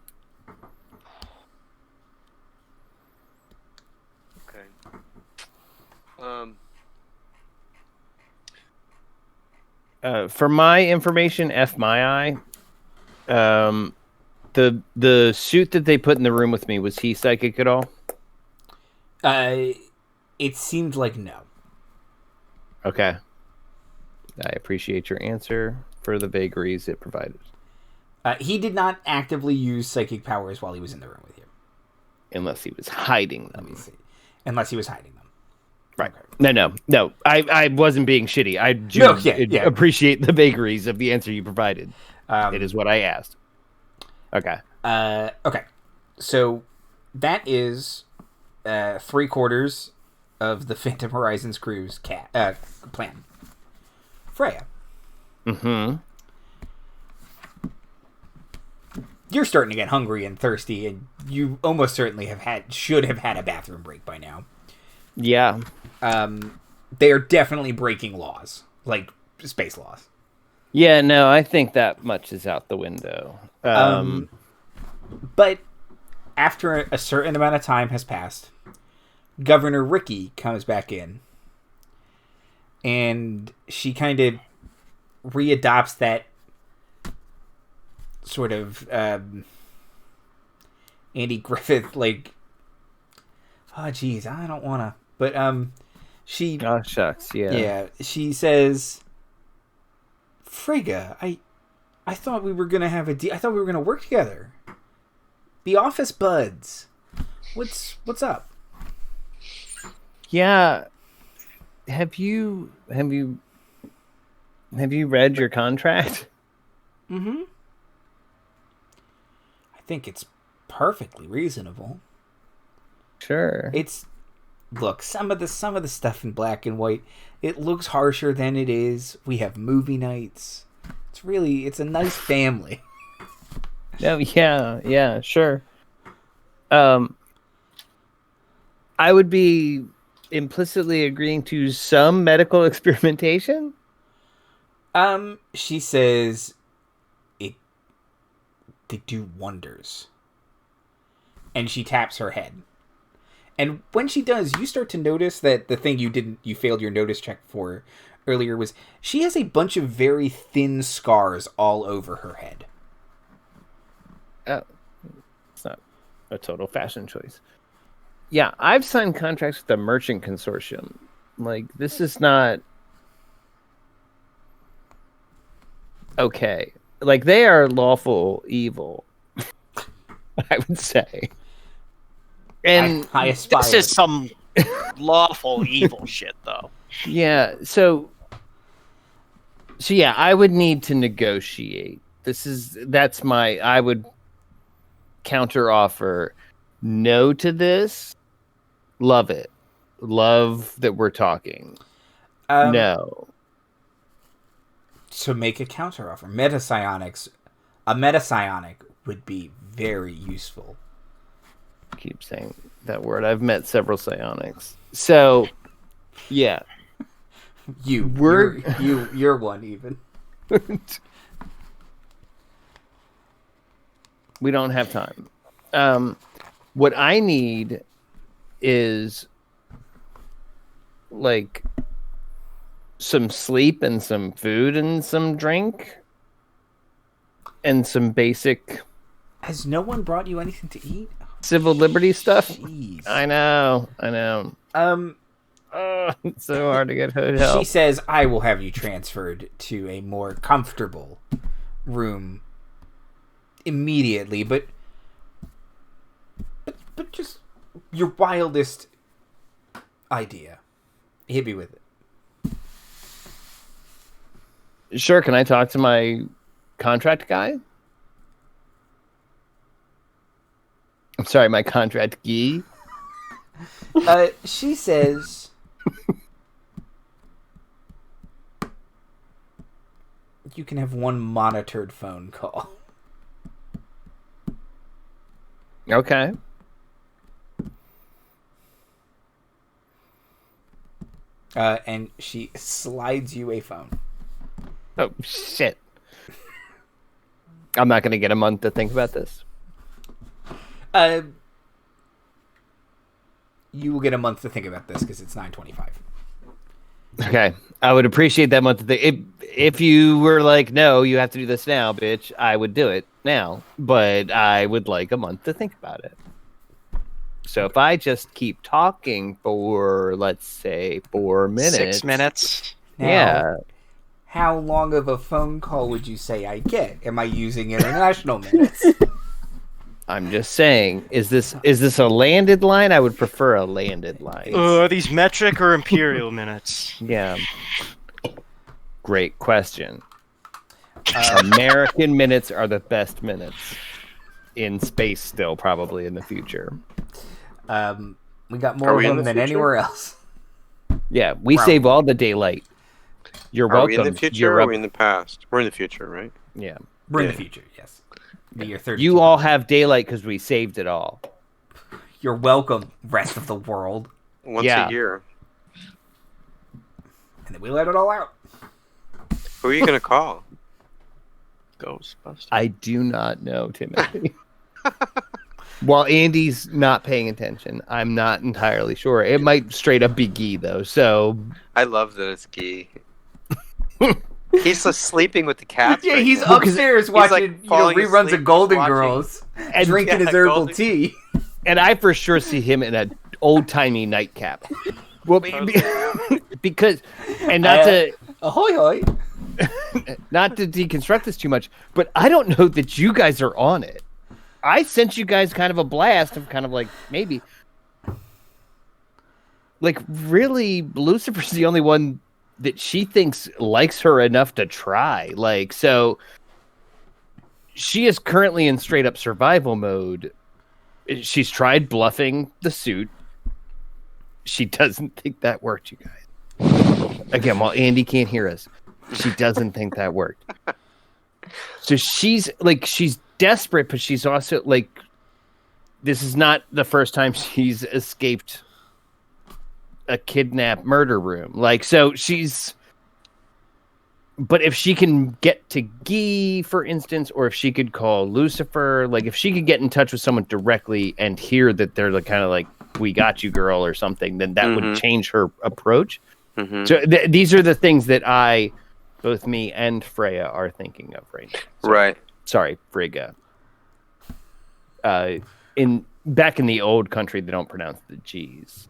Okay. For my information, F my eye. The suit that they put in the room with me, was he psychic at all? It seemed like no. Okay. I appreciate your answer for the vagaries it provided. He did not actively use psychic powers while he was in the room with you. Unless he was hiding them. Let me see. Unless he was hiding them. Right. Okay. No. I wasn't being shitty. I do appreciate the vagaries of the answer you provided. It is what I asked. Okay. Okay. So that is 3/4 of the Phantom Horizons crew's plan. Freya. Mm-hmm. You're starting to get hungry and thirsty, and you almost certainly should have had a bathroom break by now. Yeah. They are definitely breaking laws, like space laws. Yeah, no, I think that much is out the window. But after a certain amount of time has passed, Governor Rikki comes back in, and she kind of readopts that sort of Andy Griffith, like, oh geez, I don't want to, but she, oh shucks, yeah, she says, Frigga, I thought we were gonna have I thought we were gonna work together, be office buds. What's up? Yeah, have you read your contract? Mm-hmm. I think it's perfectly reasonable. Sure. Look, some of the stuff in black and white, it looks harsher than it is. We have movie nights. It's a nice family. Oh, yeah, sure. I would be implicitly agreeing to some medical experimentation. She says they do wonders. And she taps her head. And when she does, you start to notice that the thing you failed your notice check for earlier was she has a bunch of very thin scars all over her head. Oh, it's not a total fashion choice. Yeah, I've signed contracts with the Merchant Consortium. Like, this is not okay. Like, they are lawful evil, I would say. And I aspire. This is some lawful evil shit, though. yeah, so yeah, I would need to negotiate. I would counter offer no to this. Love it. Love that we're talking. No. So make a counter offer. A metapsionic would be very useful. Keep saying that word. I've met several psionics. So, yeah. You're one even. We don't have time. What I need is like some sleep and some food and some drink and some basic. Has no one brought you anything to eat? Civil liberty stuff. Jeez. I know. It's so hard to get hotel. She says, "I will have you transferred to a more comfortable room immediately, but just your wildest idea. Hit me with it." Sure. Can I talk to my contract guy? I'm sorry, my contract guy. She says, "You can have one monitored phone call." Okay. And she slides you a phone. Oh, shit. I'm not going to get a month to think about this. You will get a month to think about this because it's 9:25. Okay. I would appreciate that month to think. If you were like, no, you have to do this now, bitch, I would do it now. But I would like a month to think about it. So if I just keep talking for, let's say, 4 minutes. 6 minutes. Now, yeah. How long of a phone call would you say I get? Am I using international minutes? I'm just saying, is this a landed line? I would prefer a landed line. Are these metric or imperial minutes? Yeah. Great question. American minutes are the best minutes in space still, probably in the future. We got more of them than anywhere else. Yeah, we save all the daylight. You're welcome. Are we in the future or are we in the past? We're in the future, right? Yeah. We're in the future, yes. The year 32. You all have daylight because we saved it all. You're welcome, rest of the world. Once a year. And then we let it all out. Who are you going to call? Ghostbusters. I do not know, Timothy. While Andy's not paying attention, I'm not entirely sure. It might straight up be Guy, though, so... I love that it's Guy. He's just sleeping with the cats. Yeah, he's upstairs watching reruns of Golden Girls and drinking his herbal tea. And I for sure see him in an old-timey nightcap. Well, because... And not to... Ahoy, hoy. Not to deconstruct this too much, but I don't know that you guys are on it. I sent you guys kind of a blast of kind of like, maybe. Like, really, Lucifer's the only one that she thinks likes her enough to try. Like, so she is currently in straight up survival mode. She's tried bluffing the suit. She doesn't think that worked, you guys. Again, while Andy can't hear us, she doesn't think that worked. So she's desperate, but she's also like, this is not the first time she's escaped a kidnap murder room. Like, so but if she can get to Guy, for instance, or if she could call Lucifer, like if she could get in touch with someone directly and hear that they're like, kind of like, we got you, girl, or something, then that would change her approach. So these are the things that both me and Freya are thinking of right now. So, right. Sorry, Frigga. back in the old country, they don't pronounce the G's.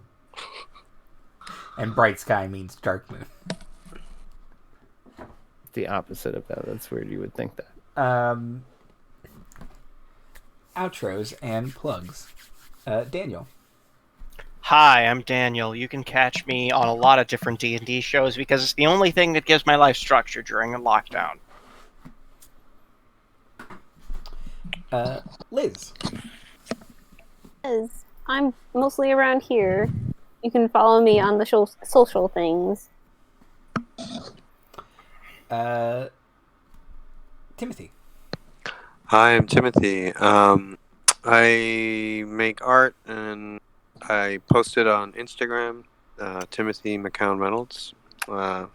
And bright sky means dark moon. The opposite of that. That's weird. You would think that. Outros and plugs. Daniel. Hi, I'm Daniel. You can catch me on a lot of different D&D shows because it's the only thing that gives my life structure during a lockdown. Liz. I'm mostly around here. You can follow me on the social things. Timothy. Hi, I'm Timothy. I make art and I post it on Instagram, Timothy McCown Reynolds, on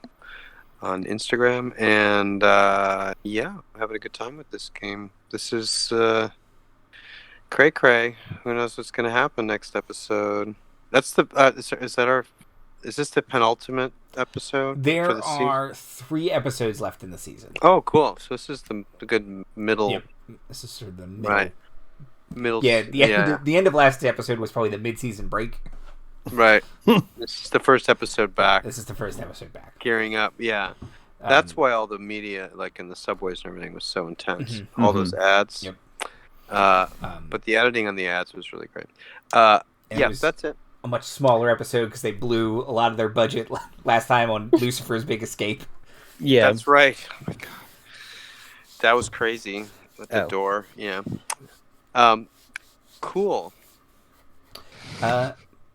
Instagram, and having a good time with this game. This is cray cray. Who knows what's going to happen next episode? That's the is this the penultimate episode? There for the are 3 episodes left in the season. Oh, cool! So this is the good middle. Yep. This is sort of the middle. Right. Middle. Yeah, the end of last episode was probably the mid-season break. Right. This is the first episode back. This is the first episode back. Gearing up, yeah. That's why all the media, like in the subways and everything, was so intense. Mm-hmm. All those ads. Yep. But the editing on the ads was really great. That's it. A much smaller episode because they blew a lot of their budget last time on Lucifer's Big Escape. Yeah, that's right. Oh my God. That was crazy at the door. Yeah. Cool.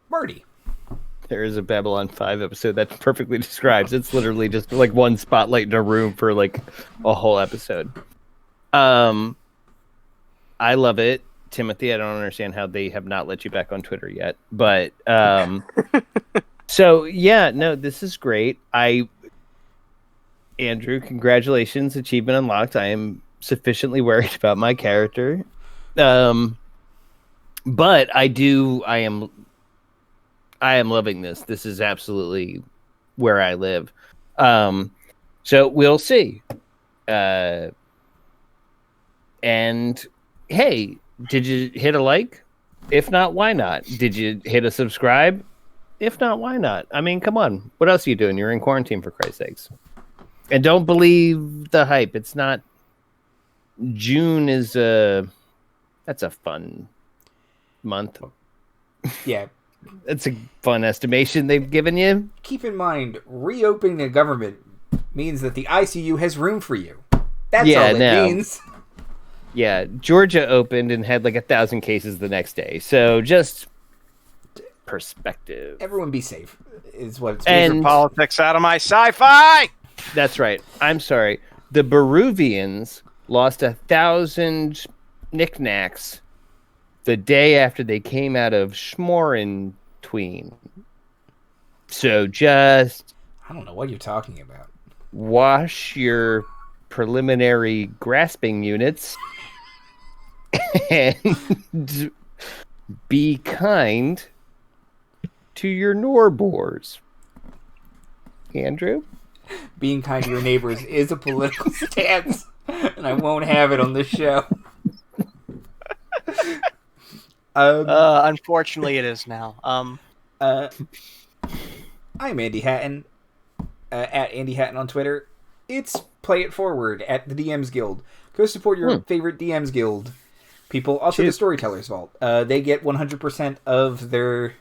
Marty. There is a Babylon 5 episode that perfectly describes. It's literally just like one spotlight in a room for like a whole episode. I love it. Timothy, I don't understand how they have not let you back on Twitter yet. But so yeah, no, this is great. Andrew, congratulations, achievement unlocked. I am sufficiently worried about my character. But I am loving this. This is absolutely where I live. So we'll see. And hey, did you hit a like? If not, why not? Did you hit a subscribe? If not, why not? I mean, come on. What else are you doing? You're in quarantine, for Christ's sakes. And don't believe the hype. It's not. June is that's a fun month. Yeah. It's a fun estimation they've given you. Keep in mind, reopening the government means that the ICU has room for you. That's all it means. Yeah, Georgia opened and had like 1,000 cases the next day. So just perspective. Everyone be safe is what it's and politics out of my sci-fi. That's right. I'm sorry. The Baruvians lost 1,000 knickknacks the day after they came out of Schmorentween. So just... I don't know what you're talking about. Wash your preliminary grasping units and be kind to your Norbors. Andrew? Being kind to your neighbors is a political stance, and I won't have it on this show. Unfortunately, it is now. I'm Andy Hatton, at Andy Hatton on Twitter. It's Play It Forward at the DMs Guild. Go support your favorite DMs Guild people. Also, the Storytellers Vault. They get 100% of the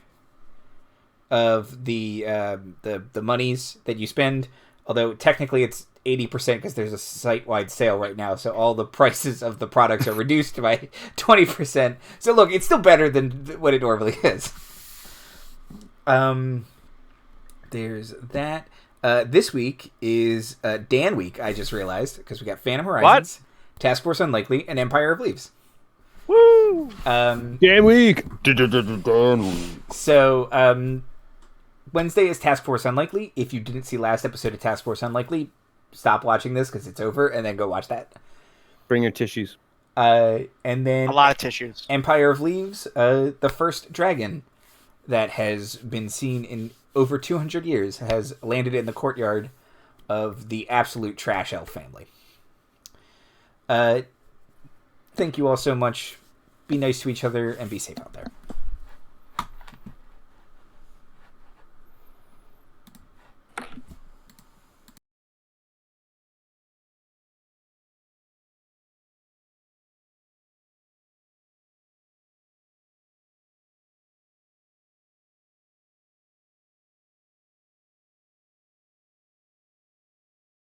monies that you spend. Although technically it's 80% because there's a site-wide sale right now, so all the prices of the products are reduced by 20%. So look, it's still better than what it normally is. There's that. This week is Dan Week, I just realized, because we got Phantom Horizons, Task Force Unlikely, and Empire of Leaves. Woo! Dan Week! Dan Week. So, Wednesday is Task Force Unlikely. If you didn't see last episode of Task Force Unlikely, stop watching this because it's over, and then go watch that. Bring your tissues. And then... a lot of tissues. Empire of Leaves, the first dragon that has been seen in over 200 years, has landed in the courtyard of the absolute trash elf family. Thank you all so much be nice to each other, and be safe out there.